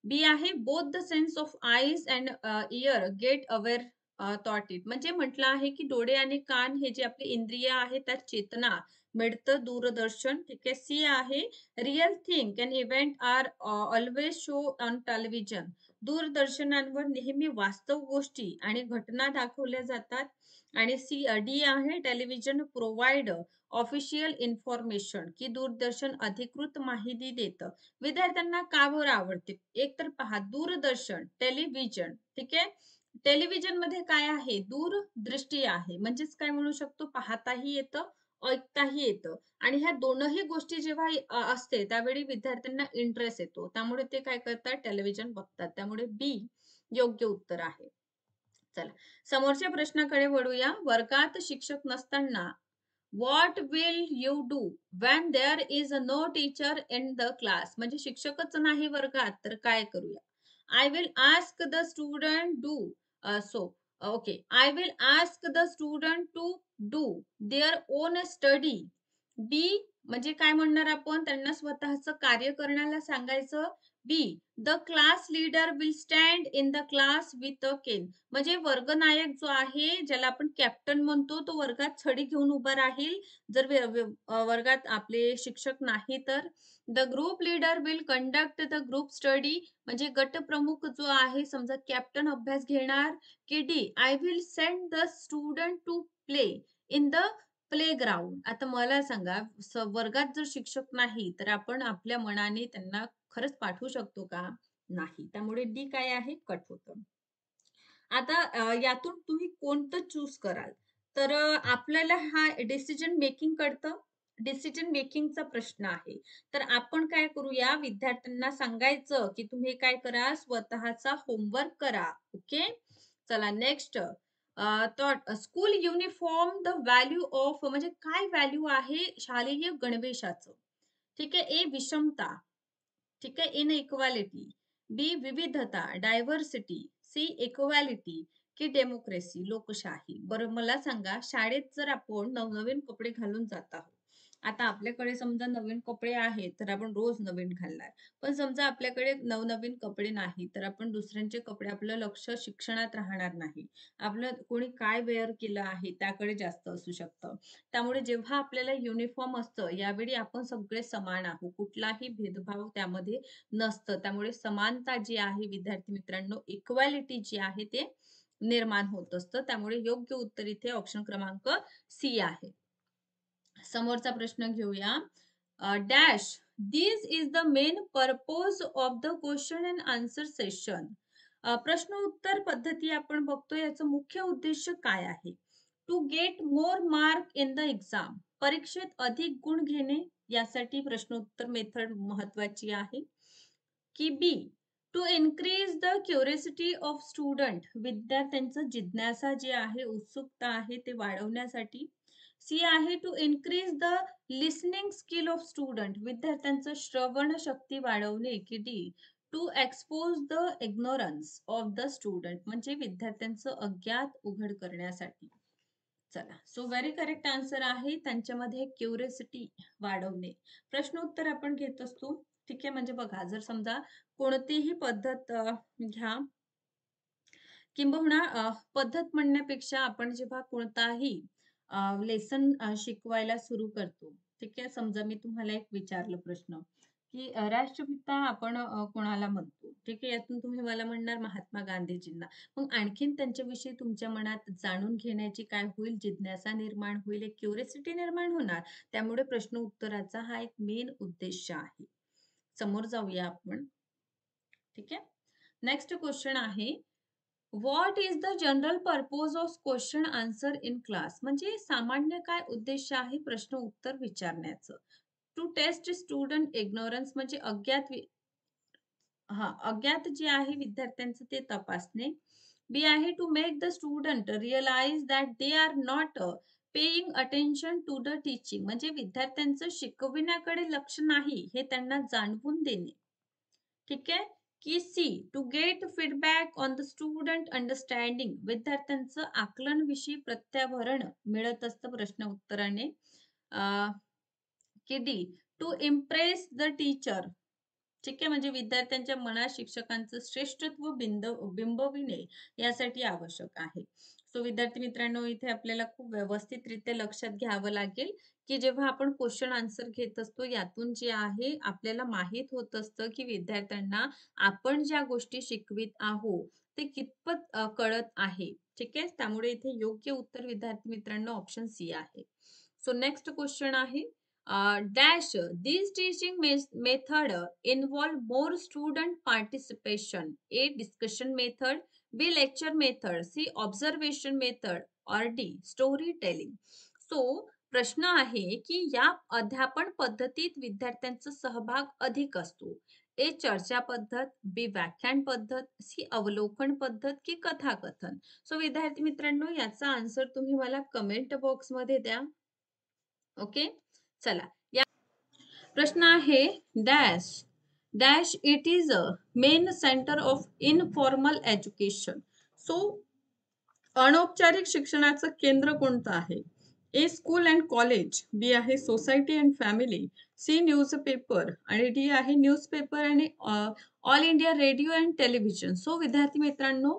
बी आहे both the sense of eyes and ear get aware thought it म्हणजे म्हटलं आहे की डोळे आणि कान हे जे आपले इंद्रिय आहे त्यात चेतना मिळतं दूरदर्शन. ठीक आहे. सी आहे real thing and event are always show on television दूरदर्शनांवर नेहमी वास्तव गोष्टी आणि घटना दाखवल्या जातात. आणि डी आहे टेलिव्हिजन प्रोव्हाइड ऑफिशियल इन्फॉर्मेशन की दूरदर्शन अधिकृत माहिती देतं. विद्यार्थ्यांना का बरं आवडते? एक तर पहा दूरदर्शन, टेलिव्हिजन ठीक आहे. टेलिव्हिजन मध्ये काय आहे? दूरदृष्टी आहे. म्हणजेच काय म्हणू शकतो? पाहताही येतं, ऐकताही येतं. आणि ह्या दोनही गोष्टी जेव्हा असते त्यावेळी विद्यार्थ्यांना इंटरेस्ट येतो. त्यामुळे ते काय करतात? टेलिव्हिजन बघतात. त्यामुळे बी योग्य उत्तर आहे. चला समोरच्या प्रश्नाकडे वळूया. वर्गात शिक्षक नसताना what will you do when there is no teacher in the class म्हणजे शिक्षकच नाही वर्गात तर काय करूया? I will ask the student do so okay I will ask the student to do their own study. B म्हणजे काय म्हणणार आपण? त्यांना स्वतःचं कार्य करण्याला सांगायचं. B the class leader will stand in the class with a cane म्हणजे वर्गनायक जो आहे ज्याला आपण कॅप्टन म्हणतो तो वर्गात छडी घेऊन उभा राहील जर वर्गात आपले शिक्षक नाही तर. The group leader will conduct the group study म्हणजे गटप्रमुख जो आहे समजा कॅप्टन अभ्यास घेणार. की D I will send the student to play in the playground. आता मला सांगा वर्गात जर शिक्षक नाही तर आपण आपल्या मनाने त्यांना खरंच पाठवू शकतो का? नाही. त्यामुळे डी काय आहे? कट होतं. आता यातून तुम्ही कोणतं चूज कराल? तर आपल्याला हा डिसिजन मेकिंग कळतं. डिसिजन मेकिंगचा प्रश्न आहे. तर आपण काय करूया विद्यार्थ्यांना सांगायचं, की तुम्ही काय करा स्वतःचा होमवर्क करा. ओके. चला next thought school uniform the value of म्हणजे काय व्हॅल्यू आहे शालेय गणवेशाचं? ठीक आहे. ए विषमता. ठीक आहे. इनइक्वालिटी. बी विविधता, डायव्हर्सिटी. सी इक्वालिटी की डेमोक्रेसी, लोकशाही. बरं मला सांगा, शाळेत जर आपण नवनवीन कपडे घालून जात आहोत. आता आपल्याकडे समजा नवीन कपडे आहेत, तर आपण रोज नवीन घालणार. पण समजा आपल्याकडे नवनवीन कपडे नाही, तर आपण दुसऱ्यांचे कपडे आपलं लक्ष शिक्षणात राहणार नाही. आपलं कोणी काय वेअर केलं आहे त्याकडे जास्त असू शकतं. त्यामुळे जेव्हा आपल्याला युनिफॉर्म असतं, यावेळी आपण सगळे समान आहोत. कुठलाही भेदभाव त्यामध्ये नसतं. त्यामुळे समानता जी आहे विद्यार्थी मित्रांनो, इक्वालिटी जी आहे ते निर्माण होत असतं. त्यामुळे योग्य उत्तर इथे ऑप्शन क्रमांक सी आहे. समोरचा प्रश्न घेऊया. Dash this is the main purpose of the question and answer session. प्रश्न उत्तर पद्धती आपण बघतो याचं मुख्य उद्देश काय आहे? To get more mark in the exam परीक्षेत अधिक गुण घेणे यासाठी प्रश्न उत्तर मेथड महत्वाची आहे. की B to increase the curiosity of student विद्यार्थ्यांचं जिज्ञासा जे आहे उत्सुकता आहे ते वाढवण्यासाठी. सी आहे to increase the listening skill of student विद्यार्थ्यांचं श्रवण शक्ती वाढवणे. की D to expose the ignorance of the student म्हणजे विद्यार्थ्यांचं अज्ञात उघड करण्यासाठी. चला सो व्हेरी करेक्ट आन्सर आहे त्यांच्यामध्ये क्युरियोसिटी वाढवणे. प्रश्न उत्तर आपण घेत असतो. ठीक आहे. म्हणजे बघा जर समजा कोणतीही पद्धत घ्या किंबहुना पद्धत म्हणण्यापेक्षा आपण जेव्हा कोणताही लेसन शिकवायला सुरू करतो. ठीक आहे. समजा मी तुम्हाला एक विचारलं प्रश्न, की राष्ट्रपिता आपण कोणाला म्हणतो? ठीक आहे. यातून तुम्ही मला म्हणणार महात्मा गांधीजींना. मग आणखीन त्यांच्याविषयी तुमच्या मनात जाणून घेण्याची काय होईल? जिज्ञासा निर्माण होईल, एक क्युरिओसिटी निर्माण होणार. त्यामुळे प्रश्न उत्तराचा हा एक मेन उद्देश आहे. समोर जाऊया आपण. ठीक आहे. नेक्स्ट क्वेश्चन आहे, what is the general purpose of question answer in class? म्हणजे सामान्य काय उद्देश आहे प्रश्न उत्तर विचारण्याचं? टू टेस्ट स्टुडंट इग्नोरन्स म्हणजे अज्ञात जे आहे विद्यार्थ्यांचं ते तपासणे. बी आहे to make the student realise that they are not paying attention to the teaching म्हणजे विद्यार्थ्यांचं शिकविण्याकडे लक्ष नाही हे त्यांना जाणवून देणे. ठीक आहे. की C to get feedback on the student understanding विद्यार्थ्यांचं आकलन विषयी प्रत्याभरण मिळत असतं प्रश्न उत्तराने. की D to impress the teacher. ठीक आहे, म्हणजे विद्यार्थ्यांच्या मनात शिक्षकांचं श्रेष्ठत्व बिंबविणे यासाठी आवश्यक आहे. सो विद्यार्थी मित्रांनो, इथे आपल्याला खूप व्यवस्थितरित्या लक्षात घ्यावं लागेल की जेव्हा आपण क्वेश्चन आन्सर घेत असतो यातून जे आहे आपल्याला माहित होत असतं की विद्यार्थ्यांना आपण ज्या गोष्टी शिकवित आहोत ते कितपत कळत आहे. ठीक आहे, त्यामुळे इथे योग्य उत्तर विद्यार्थी मित्रांनो ऑप्शन सी आहे. सो नेक्स्ट क्वेश्चन आहे, dash these teaching method involve more student participation. A discussion method, B lecture method, C observation method or D storytelling. So प्रश्न आहे की या अध्यापन पद्धतीत विद्यार्थ्यांचा सहभाग अधिक असतो. ए चर्चा पद्धत, बी व्याख्यान पद्धत, सी अवलोकन पद्धत की कथाकथन. सो विद्यार्थी मित्रांनो, याचा आन्सर तुम्ही मला कमेंट बॉक्स मध्ये द्या. ओके, चला. या प्रश्न आहे, dash dash it is a main centre of informal education. So अनौपचारिक शिक्षणाचं केंद्र कोणतं आहे? A school and college, B आहे society and family, C newspaper आणि डी आहे न्यूजपेपर आणि all India radio and television. So विद्यार्थी मित्रांनो,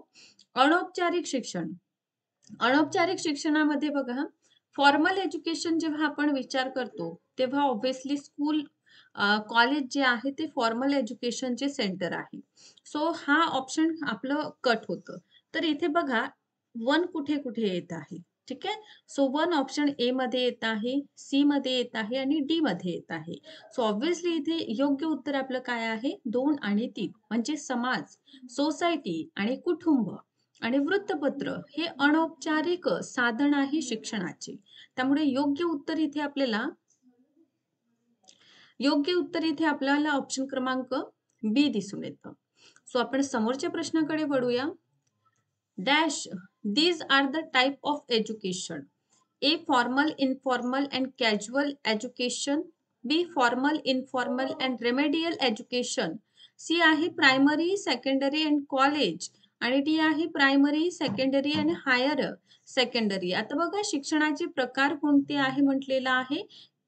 अनौपचारिक शिक्षण, अनौपचारिक शिक्षणामध्ये बघा, फॉर्मल एज्युकेशन जेव्हा आपण विचार करतो तेव्हा ऑब्व्हियसली स्कूल कॉलेज जे आहे ते फॉर्मल एज्युकेशनचे सेंटर आहे. सो हा ऑप्शन आपलं कट होतं. तर इथे बघा वन कुठे कुठे येत आहे. ठीक आहे, सो वन ऑप्शन ए मध्ये येत आहे, सी मध्ये येत आहे आणि डी मध्ये येत आहे. सो ऑब्व्हियसली इथे योग्य उत्तर आपलं काय आहे, 2 आणि 3 म्हणजे समाज, सोसायटी आणि कुटुंब आणि वृत्तपत्र हे अनौपचारिक साधन आहे शिक्षणाचे. त्यामुळे योग्य उत्तर इथे आपल्याला ऑप्शन क्रमांक बी दिसून येतं. सो आपण समोरच्या प्रश्नाकडे वळूया. Dash these are the type of education. A formal, informal and casual education, B formal, informal and remedial education, C आहे प्रायमरी, सेकंडरी अँड कॉलेज आणि डी आहे प्रायमरी, सेकंडरी आणि हायर सेकंडरी. आता बघा शिक्षणाचे प्रकार कोणते आहे म्हटलेलं आहे.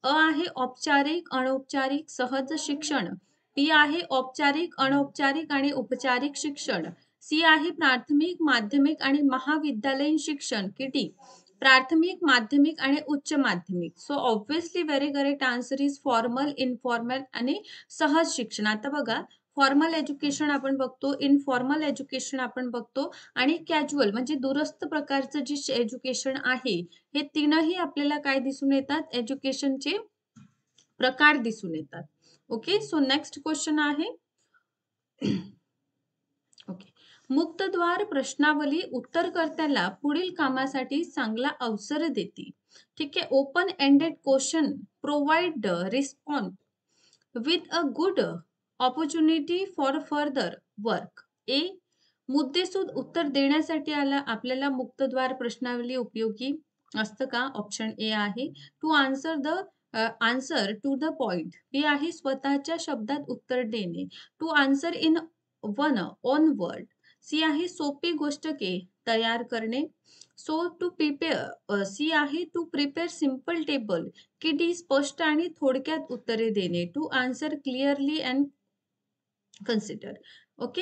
अ आहे औपचारिक, अनौपचारिक, सहज शिक्षण, बी आहे औपचारिक, अनौपचारिक आणि उपचारिक शिक्षण, सी आहे प्राथमिक, माध्यमिक आणि महाविद्यालयीन शिक्षण, की डी प्राथमिक, माध्यमिक आणि उच्च माध्यमिक. So obviously very correct answer is formal, informal आणि सहज शिक्षण. आता बघा फॉर्मल एज्युकेशन आपण बघतो, इनफॉर्मल एज्युकेशन आपण बघतो आणि कॅज्युअल म्हणजे दूरस्थ प्रकारचं जे एज्युकेशन आहे हे तीनही आपल्याला काय दिसून येतात, एज्युकेशनचे प्रकार दिसून येतात. ओके, सो नेक्स्ट क्वेश्चन आहे, ओके, मुक्तद्वार प्रश्नावली उत्तरकर्त्याला पुढील कामासाठी चांगला अवसर देते. ठीक आहे, open ended question provide response with a good opportunity for further work. A मुद्देसूद उत्तर देण्यासाठी आपल्याला मुक्तद्वार प्रश्नावली उपयोगी असतं का? ऑप्शन ए आहे to answer to the point, B आहे स्वतःच्या शब्दात उत्तर देणे, to answer in one on word, C आहे सोपी गोष्ट तयार करणे, सो टू प्रिपेअर, सी आहे टू प्रिपेअर सिंपल टेबल, की डी स्पष्ट आणि थोडक्यात उत्तरे देणे, to answer clearly and consider. Okay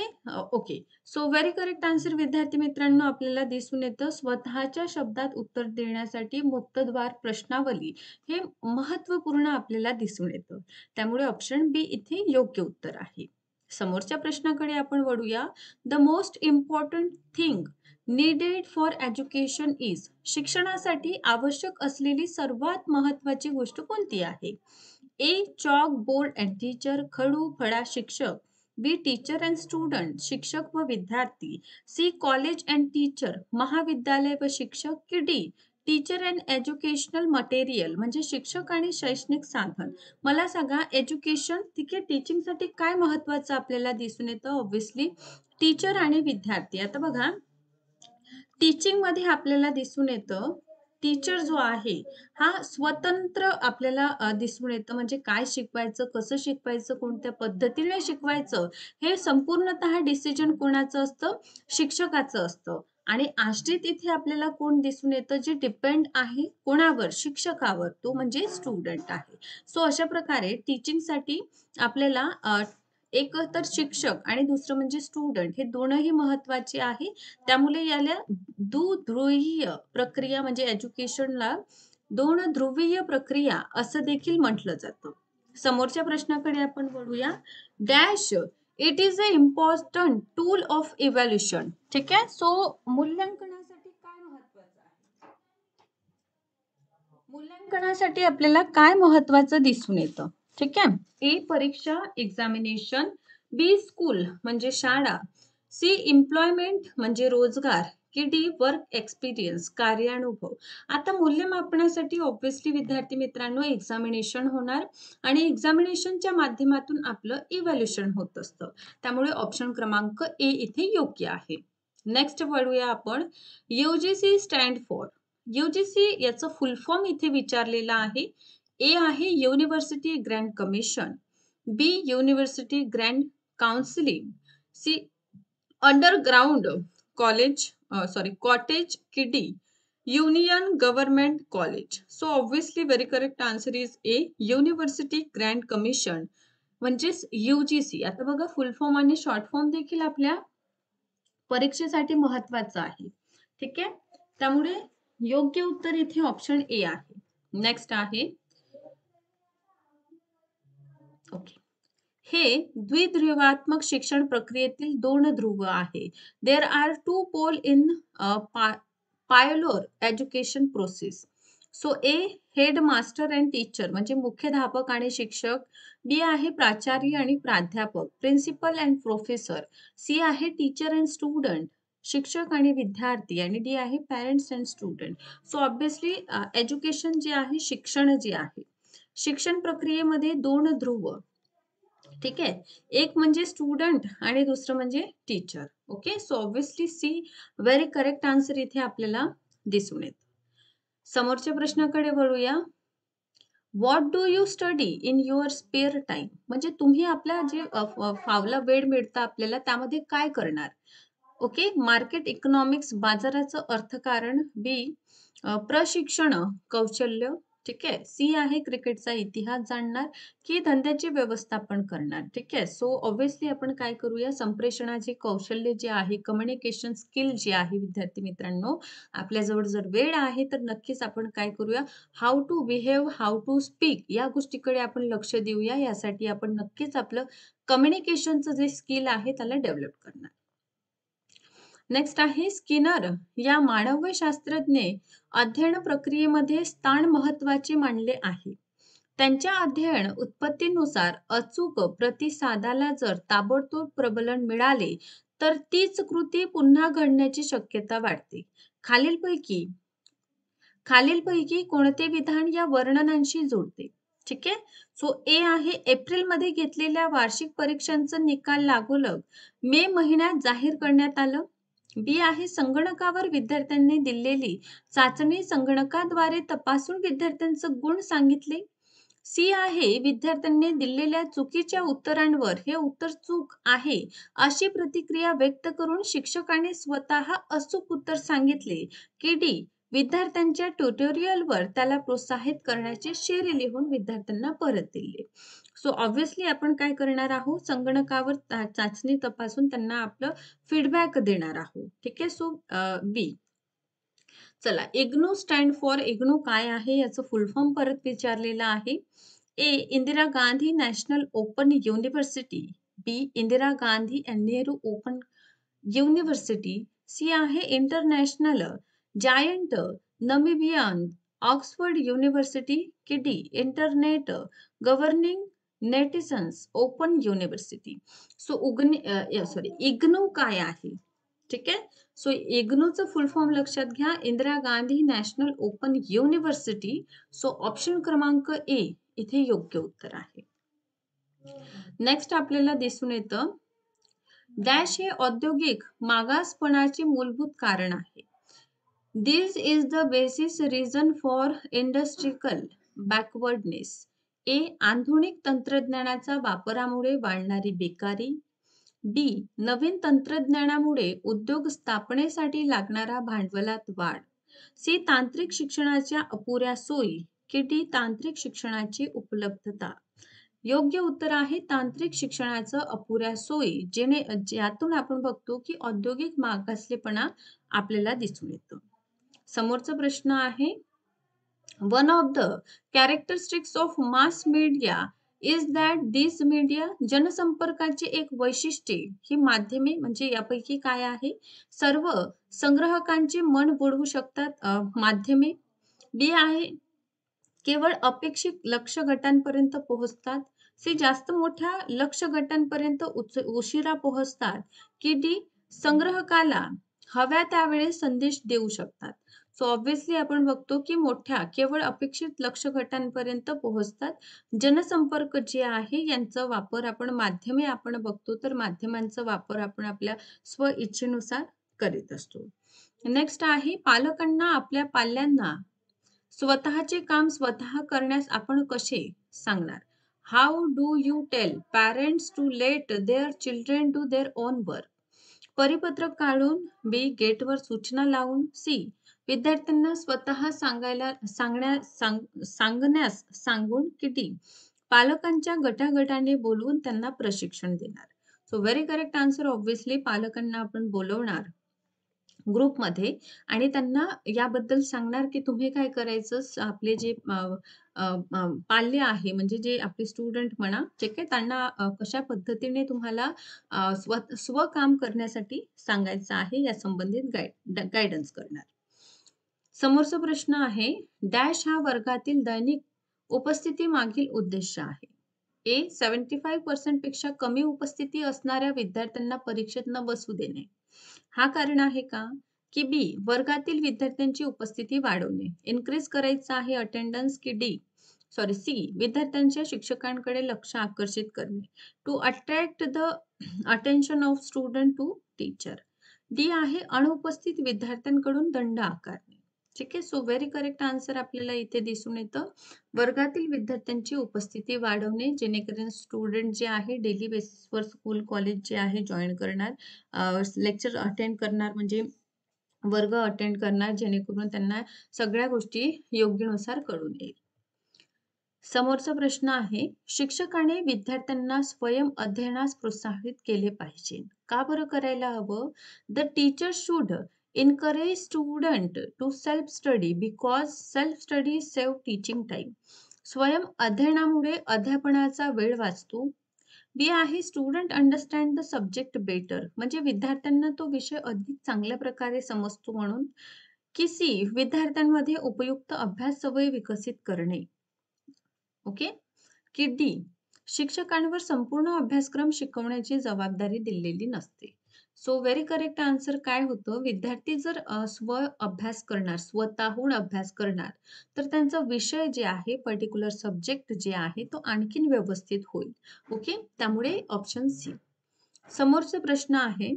okay, so very correct answer विद्यार्थी मित्रांनो आपल्याला दिसून येतं स्वतःच्या शब्दात उत्तर देण्यासाठी मुक्तद्वार प्रश्नावली हे महत्वपूर्ण आपल्याला दिसून येतं. त्यामुळे ऑप्शन बी इथे योग्य उत्तर आहे. समोरच्या प्रश्नाकडे आपण वळूया. The most important thing needed for education is. शिक्षणासाठी आवश्यक असलेली सर्वात महत्वाची गोष्ट कोणती आहे? ए चॉक बोर्ड अँड टीचर, खडू फळा शिक्षक, बी टीचर अँड स्टुडंट, शिक्षक व विद्यार्थी, सी कॉलेज अँड टीचर, महाविद्यालय व शिक्षक, की D teacher and educational material म्हणजे शिक्षक आणि शैक्षणिक साधन. मला सांगा एज्युकेशन, ठीक आहे, टीचिंगसाठी काय महत्वाचं आपल्याला दिसून येतं? ऑब्व्हियसली टीचर आणि विद्यार्थी. आता बघा टीचिंग मध्ये आपल्याला दिसून येतं टीचर जो आहे हा स्वतंत्र आपल्याला दिसून येतं, म्हणजे काय शिकवायचं, कसं शिकवायचं, कोणत्या पद्धतीने शिकवायचं हे संपूर्णतः डिसिजन कोणाचं असतं? शिक्षकाचं असतं. आणि आश्रित इथे आपल्याला कोण दिसून येतं? जे डिपेंड आहे कोणावर? शिक्षकावर, तो म्हणजे स्टुडंट आहे. सो अशा प्रकारे टीचिंगसाठी आपल्याला एक तर शिक्षक आणि दुसरं म्हणजे स्टुडंट हे दोनही महत्वाचे आहे. त्यामुळे याला दुध्रुवीय प्रक्रिया म्हणजे एज्युकेशनला दोन ध्रुवीय प्रक्रिया असं देखील म्हटलं जातं. समोरच्या प्रश्नाकडे आपण वळूया. Dash it is a important tool of evaluation. ठीक आहे. सो मूल्यांकनासाठी काय महत्वाचं आहे? मूल्यांकनासाठी आपल्याला काय महत्वाचं दिसून येतं? ठीक आहे. ए परीक्षा एक्झामिनेशन, बी स्कूल म्हणजे शाळा, सी एम्प्लॉयमेंट म्हणजे रोजगार, की डी वर्क एक्सपिरियन्स कार्यानुभव. आता मूल्यमापनासाठी ऑब्व्हियसली विद्यार्थी मित्रांनो एक्झामिनेशन होणार आणि एक्झामिनेशनच्या माध्यमातून आपलं इव्हॅल्युएशन होत असतं. त्यामुळे ऑप्शन क्रमांक ए इथे योग्य आहे. नेक्स्ट वळूया आपण. UGC stand for. यूजीसी याचं फुल फॉर्म इथे विचारलेला आहे. ए आहे university grand commission, B university grand counselling, C underground college cottage, की D union government college. So obviously very correct answer is A university grand commission म्हणजेच यूजीसी. आता बघा फुल फॉर्म आणि शॉर्ट फॉर्म देखील आपल्या परीक्षेसाठी महत्वाचं आहे. ठीक आहे. त्यामुळे योग्य उत्तर इथे ऑप्शन ए आहे. नेक्स्ट आहे ओके. हे द्विध्रुवात्मक शिक्षण प्रक्रियेतील दोन ध्रुव आहे. There are two pole in polar education process. So A head master and teacher म्हणजे मुख्याध्यापक आणि शिक्षक, बी आहे प्राचार्य आणि प्राध्यापक प्रिन्सिपल अँड प्रोफेसर, सी आहे टीचर अँड स्टुडंट शिक्षक आणि विद्यार्थी, आणि डी आहे parents and student. So obviously education जे आहे शिक्षण जे आहे शिक्षण प्रक्रियेमध्ये दोन ध्रुव, ठीक आहे, एक म्हणजे स्टुडंट आणि दुसरं म्हणजे teacher. Okay. So obviously C very correct answer इथे आपल्याला दिसून येत. समोरच्या प्रश्नाकडे वळूया. What do you study in your spare time म्हणजे तुम्ही आपल्या जे फावला वेळ मिळतं आपल्याला त्यामध्ये काय करणार? ओके. मार्केट इकॉनॉमिक्स बाजाराचं अर्थकारण, बी प्रशिक्षण कौशल्य, ठीक आहे, सी आहे क्रिकेटचा इतिहास जाणणार, की धंद्याचे व्यवस्थापन करणार. ठीक आहे. सो ऑब्व्हियसली आपण काय करूया संप्रेषणाचे कौशल्य जे आहे कम्युनिकेशन स्किल जे आहे विद्यार्थी मित्रांनो आपल्याजवळ जर वेळ आहे तर नक्कीच आपण काय करूया how to behave, how to speak या गोष्टीकडे आपण लक्ष देऊया. यासाठी आपण नक्कीच आपलं कम्युनिकेशनचं जे स्किल आहे त्याला डेव्हलप करणार. नेक्स्ट आहे स्किनर या मानवशास्त्रज्ञ अध्ययन प्रक्रियेमध्ये स्थान महत्वाचे मानले आहे. त्यांच्या अध्ययन उत्पत्तीनुसार अचूक प्रतिसादाला जर ताबडतोब प्रबलन मिळाले तर तीच कृती पुन्हा घडण्याची शक्यता वाढते. खालीलपैकी खालीलपैकी कोणते विधान या वर्णनांशी जोडते? ठीक आहे. सो ए आहे एप्रिलमध्ये घेतलेल्या वार्षिक परीक्षांचा निकाल लागोलग मे महिन्यात जाहीर करण्यात आलं. बी आहे संगणकावर विद्यार्थ्यांनी दिलेली चाचणी संगणकाद्वारे तपासून विद्यार्थ्यांचं गुण सांगितले. सी आहे विद्यार्थ्यांनी दिलेल्या चुकीच्या उत्तरांवर हे उत्तर चूक आहे अशी प्रतिक्रिया व्यक्त करून शिक्षकाने स्वतः अचूक उत्तर सांगितले, की डी विद्यार्थ्यांच्या ट्युटोरियलवर त्याला प्रोत्साहित करण्याचे शेरे लिहून विद्यार्थ्यांना परत दिले. सो ऑब्व्हियसली आपण काय करणार आहोत संगणकावर चाचणी तपासून त्यांना आपलं फीडबॅक देणार आहोत. ठीक आहे. सो बी. चला इग्नू स्टँड फॉर इग्नू काय आहे याचं फुल फॉर्म परत विचारलेलं आहे. A Indira Gandhi national open university, B Indira Gandhi and Nehru open university, C आहे international giant Namibian Oxford university, की D internet governing netizens open university. So IGNOU काय आहे? ठीक आहे. सो इग्नूचं फुल फॉर्म लक्षात घ्या, Indira Gandhi national open university. So option क्रमांक ए इथे योग्य उत्तर आहे. नेक्स्ट आपल्याला दिसून येतं डॅश हे औद्योगिक मागासपणाचे मूलभूत कारण आहे. This is the basis reason for industrial backwardness. A. आधुनिक तंत्रज्ञानाचा वापरामुळे वाढणारी बेकारी. बी. नवीन तंत्रज्ञानामुळे उद्योग स्थापनेसाठी लागणारा भांडवलात वाढ. सी. तांत्रिक शिक्षणाच्या अपुऱ्या सोयी. की डी. तांत्रिक शिक्षणाची उपलब्धता. योग्य उत्तर आहे तांत्रिक शिक्षणाचं अपुऱ्या सोयी, ज्यातून आपण बघतो की औद्योगिक मागासलेपणा आपल्याला दिसून येतो. समोरचा प्रश्न आहे one of the characteristics of mass media is that this media. जनसंपर्काचे एक वैशिष्ट्य ही माध्यमे म्हणजे यापैकी काय आहे? सर्व संग्राहकांचे मन वळवू शकतात माध्यमे. बी आहे केवळ अपेक्षित लक्ष्य गटांपर्यंत पोहोचतात. सी. जास्त मोठ्या लक्ष्य गटांपर्यंत उशिरा पोहोचतात. की डी. संग्राहकाला हव्या त्यावेळेस संदेश देऊ शकतात. सो ऑब्व्हियसली आपण बघतो की मोठ्या केवळ अपेक्षित लक्ष्य गटांपर्यंत पोहोचतात. जनसंपर्क जे आहे यांचा वापर आपण माध्यमे आपण बघतो तर माध्यमांचा वापर आपण आपल्या स्व इच्छेनुसार करीत असतो. नेक्स्ट आहे पालकांना आपल्या पाल्यांना स्वतःचे काम स्वतः करण्यास आपण कसे सांगणार? How do you tell parents to let their children do their own work. परिपत्रक काढून. बी. गेटवर सूचना लावून. सी. विद्यार्थ्यांना स्वतः सांगण्यास सांगून. की डी. पालकांच्या गटागटाने बोलवून त्यांना प्रशिक्षण देणार. So very correct answer obviously पालकांना आपण बोलवणार ग्रुपमध्ये आणि त्यांना याबद्दल सांगणार की तुम्ही काय करायचं. आपले जे पाल्य आहे म्हणजे जे आपले स्टुडंट म्हणा ठीक आहे त्यांना कशा पद्धतीने तुम्हाला स्वकाम करण्यासाठी सांगायचं आहे या संबंधित गायडन्स करणार. समोरचा प्रश्न आहे डॅश हा वर्गातील दैनिक उपस्थिती मागील उद्देश आहे. ए. 75% पेक्षा कमी उपस्थिती असणाऱ्या विद्यार्थ्यांना परीक्षेत न बसू देणे हा कारण आहे का? की बी. वर्गातील विद्यार्थ्यांची उपस्थिती वाढवणे इन्क्रीज करायचं आहे अटेंडन्स. की डी. सी. विद्यार्थ्यांच्या शिक्षकांकडे लक्ष आकर्षित करणे to attract the attention of student to teacher. D आहे अनुपस्थित विद्यार्थ्यांकडून दंड आकारणे. ठीक आहे. सो व्हेरी करेक्ट आन्सर आपल्याला इथे दिसून येतं वर्गातील विद्यार्थ्यांची उपस्थिती वाढवणे जेणेकरून स्टुडंट जे आहे डेली बेसिसवर स्कूल कॉलेज जे आहे जॉईन करणार लेक्चर अटेंड करणार म्हणजे वर्ग अटेंड करणार जेणेकरून त्यांना सगळ्या गोष्टी योग्यनुसार कळून येईल. समोरचा प्रश्न आहे शिक्षकाने विद्यार्थ्यांना स्वयं अध्ययनास प्रोत्साहित केले पाहिजे. का बरं करायला हवं? The teacher should encourage student to self study because self study save teaching time. स्वयं अध्ययनामुळे अध्यापनाचा वेळ वाचतो. बी आहे student understand the subject better म्हणजे विद्यार्थ्यांना तो विषय अधिक चांगल्या प्रकारे समजतो म्हणून. की सी. विद्यार्थ्यांमध्ये उपयुक्त अभ्यास सवय विकसित करणे. ओके. की डी. शिक्षकांवर संपूर्ण अभ्यासक्रम शिकवण्याची जबाबदारी दिलेली नसते. सो व्हेरी करेक्ट आन्सर काय होतं विद्यार्थी जर स्व अभ्यास करणार स्वतःहून अभ्यास करणार तर त्यांचा विषय जे आहे पर्टिक्युलर सब्जेक्ट जे आहे तो आणखीन व्यवस्थित होईल. ओके. त्यामुळे ऑप्शन सी. समोरचा प्रश्न आहे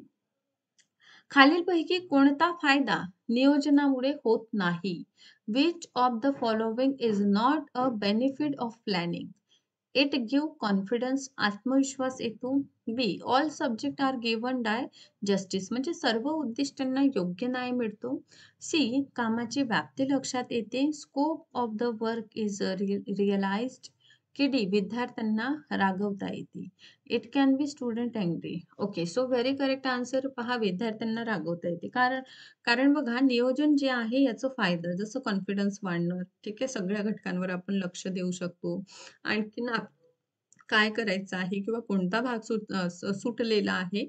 खालीलपैकी कोणता फायदा नियोजनामुळे होत नाही? Which of the following is not a benefit of planning? It give confidence आत्मविश्वास येतो. बी. ऑल सब्जेक्ट आर गिव्हन डाय जस्टिस म्हणजे सर्व उद्दिष्टांना योग्य न्याय मिळतो. सी. कामाची व्याप्ती लक्षात येते. Scope of the work is realised. की डी. विद्यार्थ्यांना रागवता येते. It can be student angry. Okay. So very correct answer पहा विद्यार्थ्यांना रागवता येते कारण बघा नियोजन जे आहे याचा फायदा जसं कॉन्फिडन्स वाढणं ठीक आहे सगळ्या घटकांवर आपण लक्ष देऊ शकतो. आणखीन काय करायचं आहे किंवा कोणता भाग सुटलेला आहे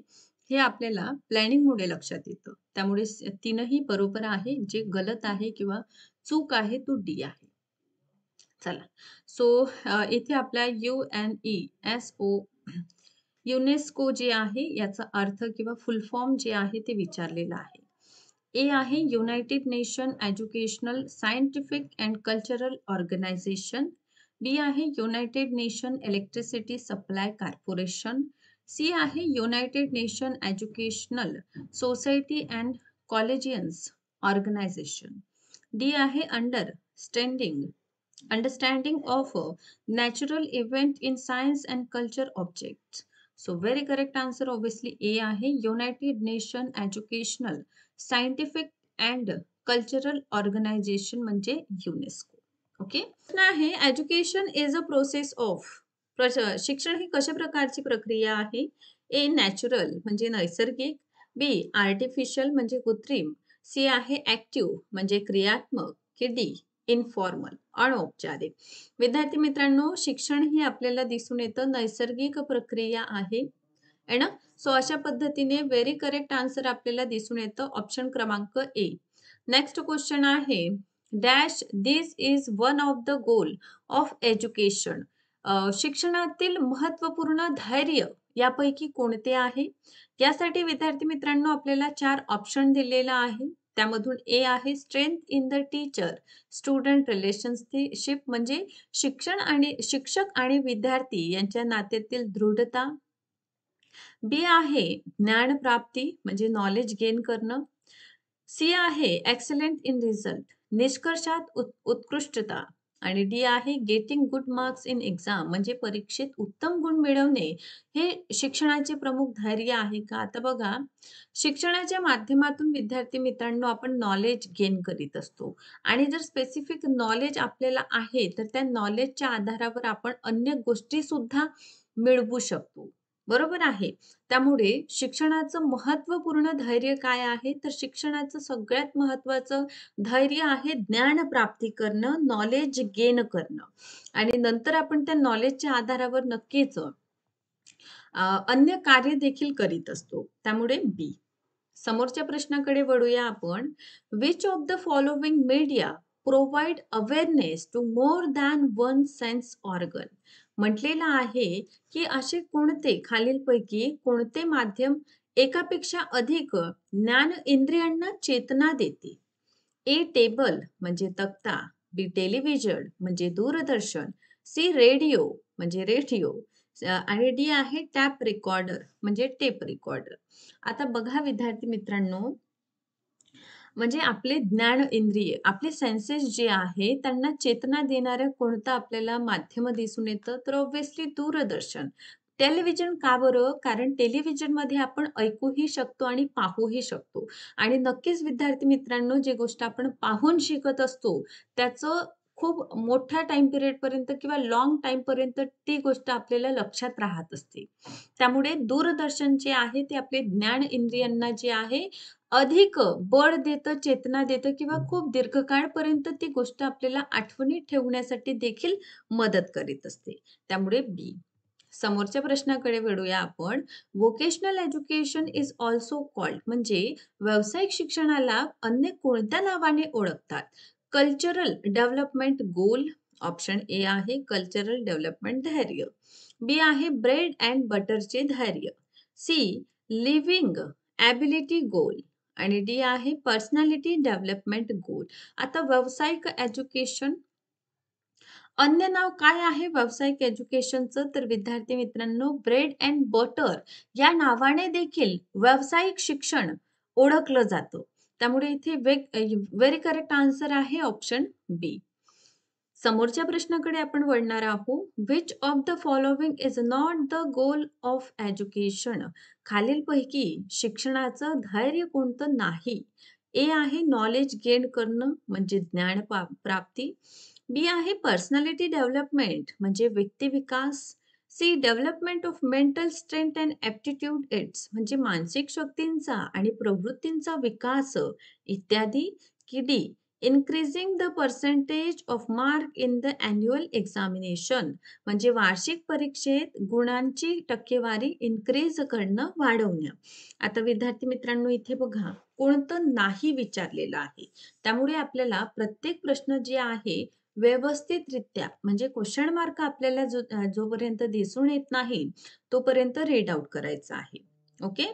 हे आपल्याला प्लॅनिंगमुळे लक्षात येतं. त्यामुळे तीनही बरोबर आहे. जे गलत आहे किंवा चूक आहे तो डी आहे. चला. सो इथे आपल्या UNESCO युनेस्को जे आहे याचा अर्थ किंवा फुल फॉर्म जे आहे ते विचारलेलं आहे. ए आहे united nation educational, scientific and cultural organisation. B आहे united nation electricity supply corporation. C आहे united nation educational society and collegians organisation. D आहे understanding of a natural event in science and culture objects. So very correct answer obviously A आहे United Nation Educational, Scientific and Cultural Organization म्हणजे युनेस्को. ओके. प्रश्न आहे education is a process of. शिक्षण ही कशा प्रकारची प्रक्रिया आहे? ए नॅचरल म्हणजे नैसर्गिक, बी आर्टिफिशियल म्हणजे कृत्रिम, सी आहे ऍक्टिव्ह म्हणजे क्रियात्मक, की डी इनफॉर्मल अनौपचारिक. विद्यार्थी मित्रांनो, शिक्षण ही आपल्याला दिसून येतं नैसर्गिक प्रक्रिया आहे ना. सो अशा पद्धतीने व्हेरी करेक्ट आन्सर आपल्याला दिसून येतं ऑप्शन क्रमांक ए. नेक्स्ट क्वेश्चन आहे dash this is one of the goal of education. शिक्षणातील महत्वपूर्ण धैर्य यापैकी कोणते आहे? यासाठी विद्यार्थी मित्रांनो आपल्याला 4 ऑप्शन दिलेला आहे. त्यामधून ए आहे strength in the teacher student relationship म्हणजे शिक्षक आणि विद्यार्थी यांच्या नात्यातील दृढता. बी आहे ज्ञान प्राप्ती म्हणजे नॉलेज गेन करणं. सी आहे एक्सलेंट इन रिझल्ट निष्कर्षात उत्कृष्टता. आणि डी आहे getting good marks in exam म्हणजे परीक्षेत उत्तम गुण मिळवणे हे शिक्षणाचे प्रमुख धैर्य आहे का? आता बघा, शिक्षणाच्या माध्यमातून विद्यार्थी मित्रांनो आपण नॉलेज गेन करीत असतो आणि जर स्पेसिफिक नॉलेज आपल्याला आहे तर त्या नॉलेजच्या आधारावर आपण अन्य गोष्टी सुद्धा मिळवू शकतो. बरोबर आहे. त्यामुळे शिक्षणाचं महत्त्वपूर्ण धैर्य काय आहे? तर शिक्षणाचं सगळ्यात महत्त्वाचं धैर्य आहे ज्ञान प्राप्ती करणं, नॉलेज गेन करणं आणि नंतर आपण त्या नॉलेजच्या आधारावर नक्कीच अन्य कार्य देखील करीत असतो. त्यामुळे बी. समोरच्या प्रश्नाकडे वळूया आपण. Which of the following media provide awareness to more than one sense organ. म्हटलेलं आहे की असे कोणते खालीलपैकी कोणते माध्यम एकापेक्षा अधिक ज्ञान इंद्रियांना चेतना देते? ए टेबल म्हणजे तक्ता, बी टेलिव्हिजन म्हणजे दूरदर्शन, सी रेडिओ म्हणजे रेडिओ आणि डी आहे टॅप रेकॉर्डर म्हणजे टेप रेकॉर्डर. आता बघा विद्यार्थी मित्रांनो, म्हणजे आपले ज्ञान इंद्रिय आपले सेन्सेस जे आहे त्यांना चेतना देणारं कोणतं आपल्याला माध्यम दिसून येतं? तर ऑब्व्हियसली दूरदर्शन. टेलिव्हिजन का बरं? कारण टेलिव्हिजनमध्ये आपण ऐकूही शकतो आणि पाहूही शकतो आणि नक्कीच विद्यार्थी मित्रांनो, जी गोष्ट आपण पाहून शिकत असतो त्याचं खूप मोठ्या टाइम पिरियडपर्यंत किंवा लाँग टाईमपर्यंत ती गोष्ट आपल्याला लक्षात राहत असते. त्यामुळे दूरदर्शन जे आहे ते आपले ज्ञान इंद्रियांना जे आहे अधिक बळ देतं, चेतना देतं किंवा खूप दीर्घकाळपर्यंत ती गोष्ट आपल्याला आठवणीत ठेवण्यासाठी देखील मदत करीत असते. त्यामुळे बी. समोरच्या प्रश्नाकडे वळूया आपण. Vocational education is also called म्हणजे व्यावसायिक शिक्षणाला अन्य कोणत्या नावाने ओळखतात? Cultural development goal. Option A आहे कल्चरल डेव्हलपमेंट धैर्य. बी आहे ब्रेड अँड बटरचे धैर्य. सी लिव्हिंग ॲबिलिटी गोल आणि डी आहे पर्सनॅलिटी डेव्हलपमेंट गोल. आता व्यावसायिक एज्युकेशन अन्य नाव काय आहे व्यावसायिक एज्युकेशनचं? तर विद्यार्थी मित्रांनो ब्रेड अँड बटर या नावाने देखील व्यावसायिक शिक्षण ओळखलं जातं. त्यामुळे इथे व्हेरी करेक्ट आन्सर आहे ऑप्शन बी. समोरच्या प्रश्नाकडे आपण वळणार आहोत. Which of the following is not the goal of education. खालीलपैकी शिक्षणाचं धैर्य कोणतं नाही? ए आहे नॉलेज गेन करणं म्हणजे ज्ञान प्राप्ती. बी आहे पर्सनॅलिटी डेव्हलपमेंट म्हणजे व्यक्ती विकास. C development of mental strength and aptitude it's म्हणजे मानसिक शक्तींचा आणि प्रवृत्तींचा विकास इत्यादी. की D increasing the percentage of mark in the annual examination म्हणजे वार्षिक परीक्षेत गुणांची टक्केवारी इन्क्रीज करणं, वाढवणं. आता विद्यार्थी मित्रांनो इथे बघा कोणतं नाही विचारलेलं आहे. त्यामुळे आपल्याला प्रत्येक प्रश्न जे आहे व्यवस्थितरित्या म्हणजे क्वेश्चन मार्क आपल्याला जोपर्यंत दिसून येत नाही, तोपर्यंत रीड आउट करायचा आहे. ओके.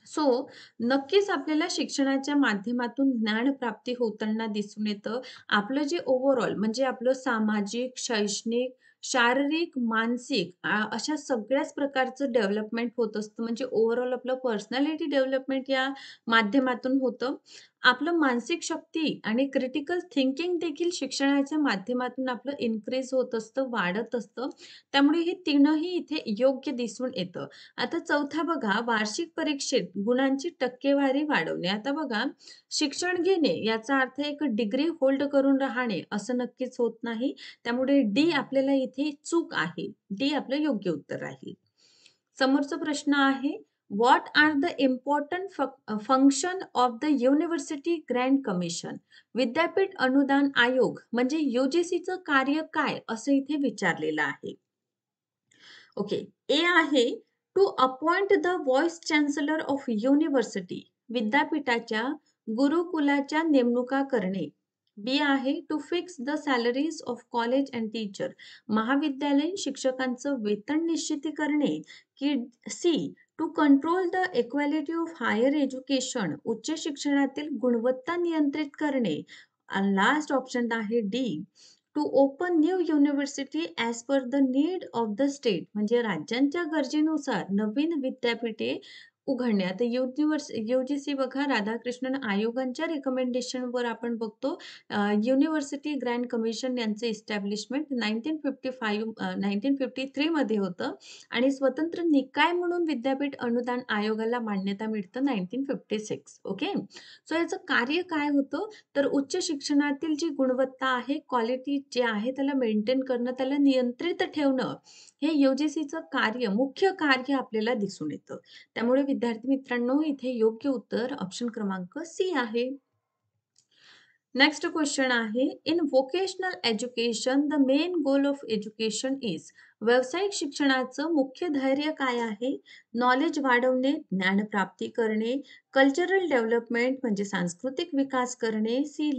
सो नक्कीच आपल्याला शिक्षणाच्या माध्यमातून ज्ञान प्राप्ती होताना दिसून येतं. आपलं जे ओव्हरऑल म्हणजे आपलं सामाजिक, शैक्षणिक, शारीरिक, मानसिक अशा सगळ्याच प्रकारचं डेव्हलपमेंट होत असतं. म्हणजे ओव्हरऑल आपलं पर्सनॅलिटी डेव्हलपमेंट या माध्यमातून होतं. आपलं मानसिक शक्ती आणि क्रिटिकल थिंकिंग देखील शिक्षणाच्या माध्यमातून आपलं इन्क्रीज होत असतं, वाढत असतं. त्यामुळे हे तीनही इथे योग्य दिसून येतं. आता चौथा बघा, वार्षिक परीक्षेत गुणांची टक्केवारी वाढवणे. आता बघा, शिक्षण घेणे याचा अर्थ एक डिग्री होल्ड करून राहणे असं नक्कीच होत नाही. त्यामुळे डी आपल्याला इथे चूक आहे. डी आपलं योग्य उत्तर राहील. समोरचा प्रश्न आहे, what are the important function of the university grand commission? विद्यापीठ अनुदान आयोग म्हणजे UGCचं कार्य काय असं इथे विचारलेलं आहे. ओके. ए आहे to appoint the vice chancellor of university. विद्यापीठाच्या गुरुकुलाच्या नेमणुका करणे. बी आहे to fix the salaries of college and teacher. महाविद्यालयीन शिक्षकांचं वेतन निश्चिती करणे. की C to control the equality of higher education. उच्च शिक्षणातील गुणवत्ता नियंत्रित करणे. लास्ट ऑप्शन आहे D to open new university as per the need of the state. म्हणजे राज्यांच्या गरजेनुसार नवीन विद्यापीठे उघडणे. आता UGC बघा, राधाकृष्णन आयोगांच्या रिकमेंडेशनवर आपण बघतो युनिव्हर्सिटी ग्रँड कमिशन यांचं इस्टॅब्लिशमेंट 1953 मध्ये होतं आणि स्वतंत्र निकाय म्हणून विद्यापीठ अनुदान आयोगाला मान्यता मिळतं 1956. ओके. सो याचं कार्य काय होतं, तर उच्च शिक्षणातील जी गुणवत्ता आहे, क्वालिटी जे आहे त्याला मेंटेन करणं, त्याला नियंत्रित ठेवणं, हे UGCचं कार्य, मुख्य कार्य आपल्याला दिसून येतं. त्यामुळे विद्यार्थी मित्रांनो, इथे योग्य उत्तर ऑप्शन क्रमांक सी आहे. नेक्स्ट क्वेश्चन आहे, in vocational education the main goal of education is. व्यावसायिक शिक्षणाचं मुख्य धैर्य काय आहे? नॉलेज वाढवणे, ज्ञान प्राप्ती करणे, कल्चरल डेव्हलपमेंट म्हणजे सांस्कृतिक विकास करणे, सी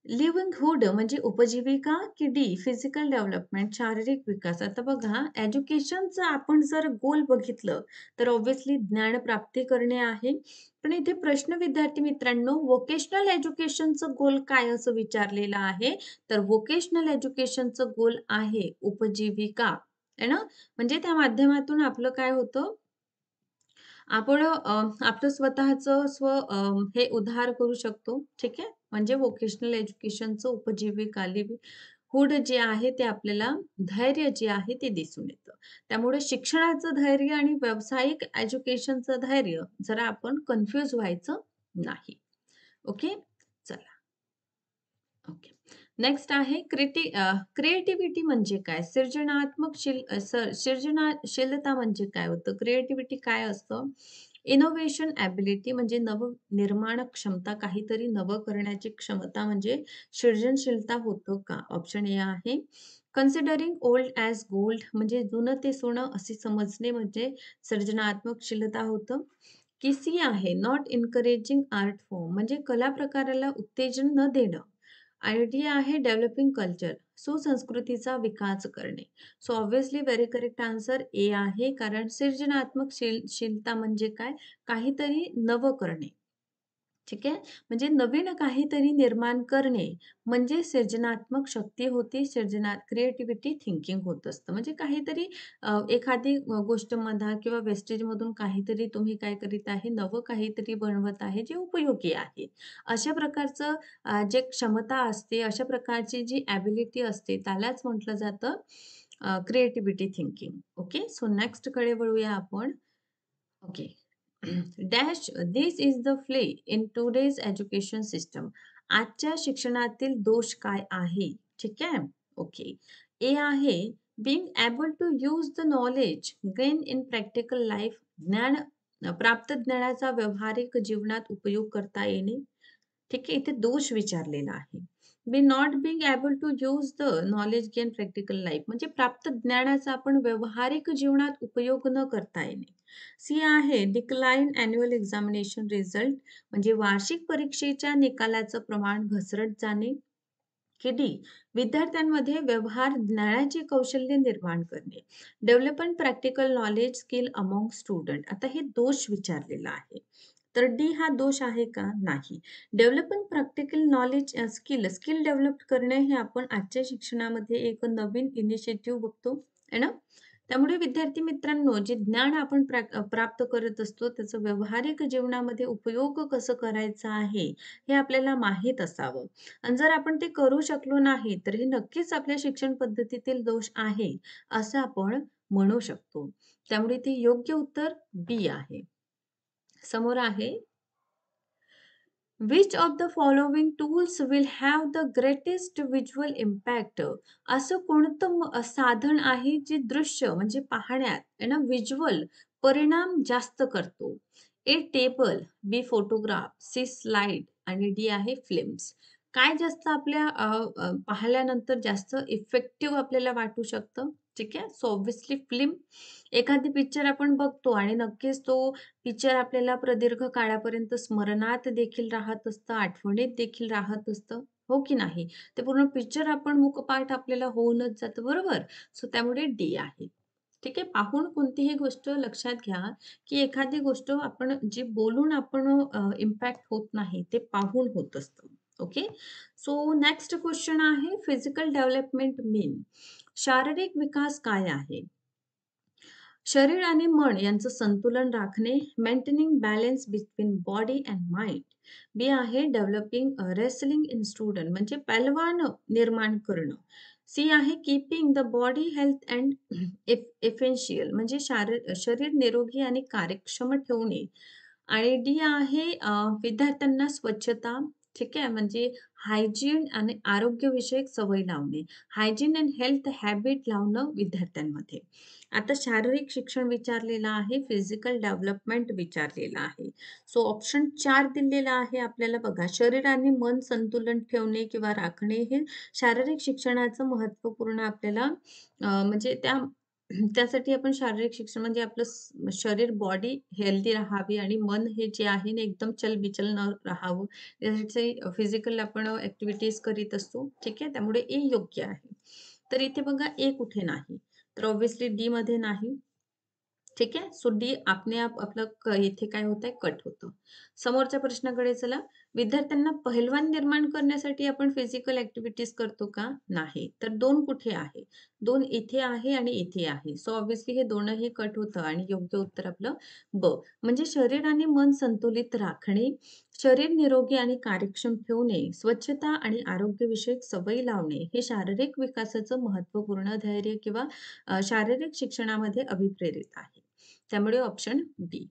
लिव्हलिहूड म्हणजे उपजीविका, की डी फिजिकल डेव्हलपमेंट शारीरिक विकास. आता बघा, एज्युकेशनचं आपण जर गोल बघितलं तर ऑब्व्हियसली ज्ञान प्राप्ती करणे आहे. पण इथे प्रश्न विद्यार्थी मित्रांनो, व्होकेशनल एज्युकेशनचं गोल काय असं विचारलेलं आहे. तर व्होकेशनल एज्युकेशनचं गोल आहे उपजीविका, आहे ना. म्हणजे त्या माध्यमातून आपलं काय होतं, आपण आपलं स्वतःचं हे उद्धार करू शकतो. ठीक आहे. म्हणजे व्होकेशनल एज्युकेशनचं उपजीविका लिव्हलिहूड जे आहे ते आपल्याला धैर्य जे आहे ते दिसून येतं. त्यामुळे शिक्षणाचं धैर्य आणि व्यावसायिक एज्युकेशनचं धैर्य जरा आपण कन्फ्यूज व्हायचं नाही. ओके. चला. ओके. नेक्स्ट आहे क्रिएटिव्हिटी म्हणजे काय? सृजनशीलता म्हणजे काय होतं? क्रिएटिव्हिटी काय असतं? इनोव्हेशन एबिलिटी म्हणजे नवनिर्माण क्षमता, काहीतरी नवं करण्याची क्षमता म्हणजे सृजनशीलता होतं का? ऑप्शन ए आहे. कन्सिडरिंग ओल्ड ॲज गोल्ड म्हणजे जुनं ते सोनं असे समजणे म्हणजे सृजनात्मकशीलता होतं. की सी आहे नॉट एन्करेजिंग आर्ट फॉर्म म्हणजे कला प्रकाराला उत्तेजन न देणं. आयडिया आहे डेव्हलपिंग कल्चर, सुसंस्कृतीचा विकास करणे. So obviously very correct answer A आहे, कारण शीलता म्हणजे काय? काहीतरी नवं करणे. ठीक आहे. म्हणजे नवीन काहीतरी निर्माण करणे म्हणजे सृजनात्मक शक्ती होती. क्रिएटिव्हिटी थिंकिंग होत असतं. म्हणजे काहीतरी एखादी गोष्ट म्हणा किंवा वेस्टेजमधून काहीतरी तुम्ही काय करीत आहे, नवं काहीतरी बनवत आहे जे उपयोगी आहे. अशा प्रकारचं जे क्षमता असते, अशा प्रकारची जी ॲबिलिटी असते त्यालाच म्हटलं जातं क्रिएटिव्हिटी थिंकिंग. ओके. सो नेक्स्टकडे वळूया आपण. Okay. Dash this is the Phule in today's education system. आजच्या शिक्षणातील दोष काय आहे? ठीक आहे. ओके. ए आहे being able to use the knowledge gain in practical life. प्राप्त ज्ञानाचा व्यावहारिक जीवनात उपयोग करता येणे. ठीक आहे. इथे दोष विचारलेला आहे. B not being able to use the knowledge gain practical life म्हणजे प्राप्त ज्ञानाचा आपण व्यावहारिक जीवनात उपयोग न करता येणे. सी आहे डिक्लाइन अॅन्युअल एक्झामिनेशन रिझल्ट म्हणजे वार्षिक परीक्षेच्या निकालाचं प्रमाण घसरत जाणे. की डी विद्यार्थ्यांमध्ये व्यवहार ज्ञानाची कौशल्य निर्माण करणे. Development practical knowledge skill among student. आता हे दोष विचारलेला आहे. तर डी हा दोष आहे का? नाही. Development practical knowledge skill develop करणे हे आपण आजच्या शिक्षणामध्ये एक नवीन इनिशिएटिव्ह बघतो आहे ना. त्यामुळे विद्यार्थी मित्रांनो, जे ज्ञान आपण प्राप्त करत असतो त्याचं व्यावहारिक जीवनामध्ये उपयोग कसं करायचा आहे हे आपल्याला माहीत असावं. आणि जर आपण ते करू शकलो नाही तर हे नक्कीच आपल्या शिक्षण पद्धतीतील दोष आहे असं आपण म्हणू शकतो. त्यामुळे ते योग्य उत्तर बी आहे. समोर आहे, which of the following tools will have the greatest visual impact. असं कोणतं साधन आहे जे दृश्य म्हणजे पाहण्यात आहे ना व्हिज्युअल परिणाम जास्त करतो. ए टेबल, बी फोटोग्राफ, सी स्लाइड आणि डी आहे फिल्म्स. काय जास्त आपल्या पाहिल्यानंतर जास्त इफेक्टिव्ह आपल्याला वाटू शकतं? ठीक आहे. So obviously film. एखादी पिक्चर आपण बघतो आणि नक्कीच तो पिक्चर आपल्याला प्रदीर्घ काळापर्यंत स्मरणात देखील राहत असतं, आठवणीत देखील राहत असतं. हो की नाही? ते पूर्ण पिक्चर आपण मुकपाठ आपल्याला होऊनच जातं, बरोबर? सो त्यामुळे डी आहे. ठीक आहे. पाहून कोणतीही गोष्ट लक्षात घ्या, की एखादी गोष्ट आपण जी बोलून आपण इम्पॅक्ट होत नाही, ते पाहून होत असतं. ओके. सो नेक्स्ट क्वेश्चन आहे, फिजिकल डेव्हलपमेंट मीन. शारीरिक विकास काय आहे? शरीर आणि मन यांचं संतुलन राखणे, maintaining balance between body and mind. B आहे डेव्हलपिंग रेसलिंग इन स्टुडंट म्हणजे पहलवान निर्माण करणं. सी आहे keeping the body health and एफेन्शियल म्हणजे शरीर निरोगी आणि कार्यक्षम ठेवणे. आणि डी आहे विद्यार्थ्यांना स्वच्छता, ठीक आहे, म्हणजे हायजीन आणि आरोग्यविषयक सवय लावणे. हायजीन अँड हेल्थ हॅबिट लावणं विद्यार्थ्यांमध्ये. आता शारीरिक शिक्षण विचारलेलं आहे, फिजिकल डेव्हलपमेंट विचारलेलं आहे. सो ऑप्शन 4 दिलेला आहे आपल्याला बघा. शरीर आणि मन संतुलन ठेवणे किंवा राखणे हे शारीरिक शिक्षणाचं महत्त्वपूर्ण आपल्याला म्हणजे त्यासाठी आपण शारीरिक शिक्षण म्हणजे आपलं शरीर बॉडी हेल्दी राहावी आणि मन हे जे आहे ना एकदम चलबिचल न राहावं. त्यासाठी फिजिकल आपण ॲक्टिव्हिटीज करीत असतो. ठीक आहे. त्यामुळे ए योग्य आहे. तर इथे बघा ए कुठे नाही. तर ऑब्व्हियसली डी मध्ये नाही. ठीक आहे. सो डी आपने आप आपलं इथे काय होतंय कट होतं. समोरच्या प्रश्नाकडे चला. विद्यार्थ्यांना पहिलवान निर्माण करण्यासाठी आपण फिजिकल ॲक्टिव्हिटीज करतो का? नाही. तर 2 कुठे आहे? 2 इथे आहे आणि इथे आहे. सो ऑब्व्हियसली हे दोनही कट होतं आणि योग्य उत्तर आपलं ब. म्हणजे शरीर आणि मन संतुलित राखणे, शरीर निरोगी आणि कार्यक्षम ठेवणे, स्वच्छता आणि आरोग्यविषयक सवयी लावणे हे शारीरिक विकासाचं महत्त्वपूर्ण धैर्य किंवा शारीरिक शिक्षणामध्ये अभिप्रेरित आहे. त्यामुळे ऑप्शन बी.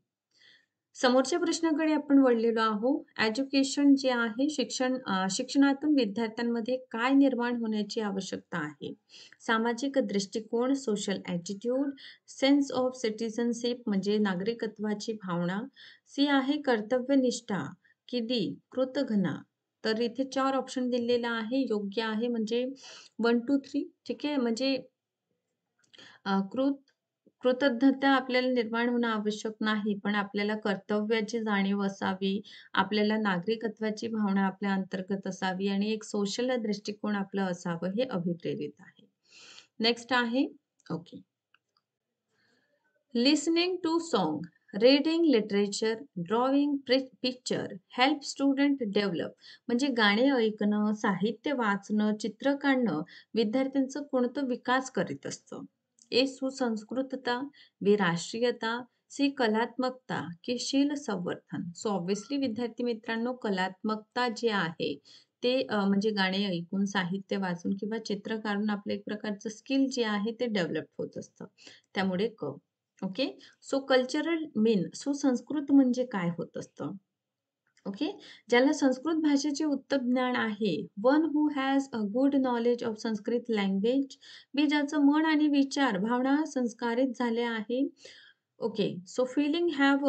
समोरच्या प्रश्नाकडे आपण वळलेलो आहोत. एज्युकेशन जे आहे शिक्षणातून विद्यार्थ्यांमध्ये काय निर्माण होण्याची आवश्यकता आहे? सामाजिक दृष्टिकोन, social attitude, sense of citizenship म्हणजे नागरिकत्वाची भावना. सी आहे कर्तव्यनिष्ठा की डी कृतघ्ना. तर इथे 4 ऑप्शन दिलेला आहे. योग्य आहे म्हणजे 1, 2, 3 ठीक आहे. म्हणजे कृतज्ञता आपल्याला निर्माण होणं आवश्यक नाही, पण आपल्याला कर्तव्याची जाणीव असावी, आपल्याला नागरिकत्वाची भावना आपल्या अंतर्गत असावी आणि एक सोशल दृष्टिकोन आपलं असावं, हे अभिप्रेरित आहे. नेक्स्ट आहे okay. Listening to song, reading literature, drawing picture help student develop म्हणजे गाणे ऐकणं, साहित्य वाचणं, चित्र काढणं विद्यार्थ्यांचं कोणतं विकास करीत असतं? ए सुसंस्कृतता, बी राष्ट्रीयता, सी कलात्मकता की शील संवर्धन. सो ऑब्व्हियसली विद्यार्थी मित्रांनो, कलात्मकता जे आहे ते म्हणजे गाणे ऐकून, साहित्य वाचून किंवा चित्र काढून आपलं एक प्रकारचं स्किल जे आहे ते डेव्हलप होत असतं. त्यामुळे क. ओके. सो कल्चरल मीन सुसंस्कृत म्हणजे काय होत असतं? ओके. ज्याला संस्कृत भाषेचे उत्तम ज्ञान आहे. One who has a good knowledge of Sanskrit language. B ज्याचं मन आणि विचार, भावना संस्कारित झाले आहे. Okay. So feeling have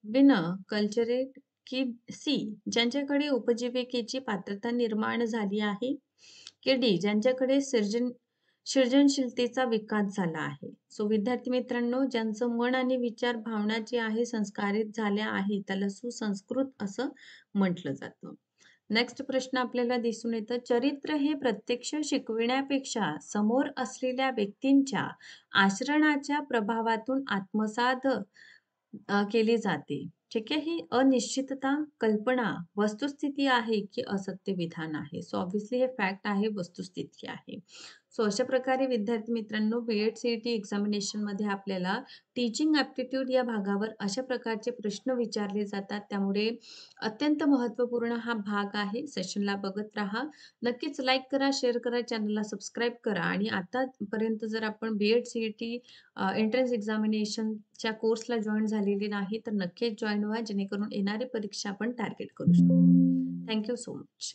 been cultured की सी ज्यांच्याकडे उपजीविकेची पात्रता निर्माण झाली आहे. की डी ज्यांच्याकडे सृजनशीलतेचा विकास झाला आहे. सो विद्यार्थी मित्रांनो, ज्यांचं मन आणि विचार भावना जी आहे संस्कारित झाल्या आहेत त्याला सुसंस्कृत असं म्हटलं जातं. नेक्स्ट प्रश्न आपल्याला दिसून येतं, चरित्र हे प्रत्यक्ष शिकविण्यापेक्षा समोर असलेल्या व्यक्तींच्या आचरणाच्या प्रभावातून आत्मसात केली जाते. ठीक आहे. ही अनिश्चितता, कल्पना, वस्तुस्थिती आहे की असत्य विधान आहे. सो ऑब्व्हियसली हे फॅक्ट आहे, वस्तुस्थिती आहे. सो अशा प्रकारे विद्यार्थी मित्रांनो, बी-एड सी-ई-टी एक्झामिनेशनमध्ये आपल्याला टीचिंग ॲप्टिट्यूड या भागावर अशा प्रकारचे प्रश्न विचारले जातात. त्यामुळे अत्यंत महत्त्वपूर्ण हा भाग आहे. सेशनला बघत राहा. नक्कीच लाईक करा, शेअर करा, चॅनलला सबस्क्राईब करा आणि आतापर्यंत जर आपण बी-एड सी-ई-टी एंट्रन्स एक्झामिनेशनच्या कोर्सला जॉइन झालेली नाही, तर नक्कीच जॉइन व्हा, जेणेकरून येणारी परीक्षा आपण टार्गेट करू शकतो. Thank so much.